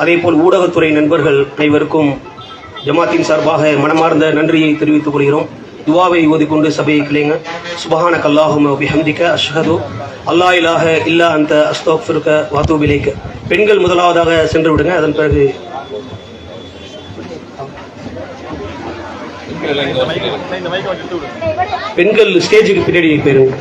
[SPEAKER 9] அதேபோல் ஊடகத்துறை நண்பர்கள் அனைவருக்கும் ஜமாத்தின் சார்பாக மனமார்ந்த நன்றியை தெரிவித்துக் கொள்கிறோம். துவாவை ஓதிக்கொண்டு சபையை கிளைங்க. சுபஹானக அல்லாஹும்ம வ பிஹம்திக அஷ்ஹது அல்லா இலாஹ இல்லா அன்த அஸ்தக்ஃபிருக வ அத்தூபு இலைக. பெண்கள் முதலாவதாக சென்று விடுங்க. அதன் பிறகு பெண்கள் ஸ்டேஜுக்கு பின்னாடி போயிருங்க.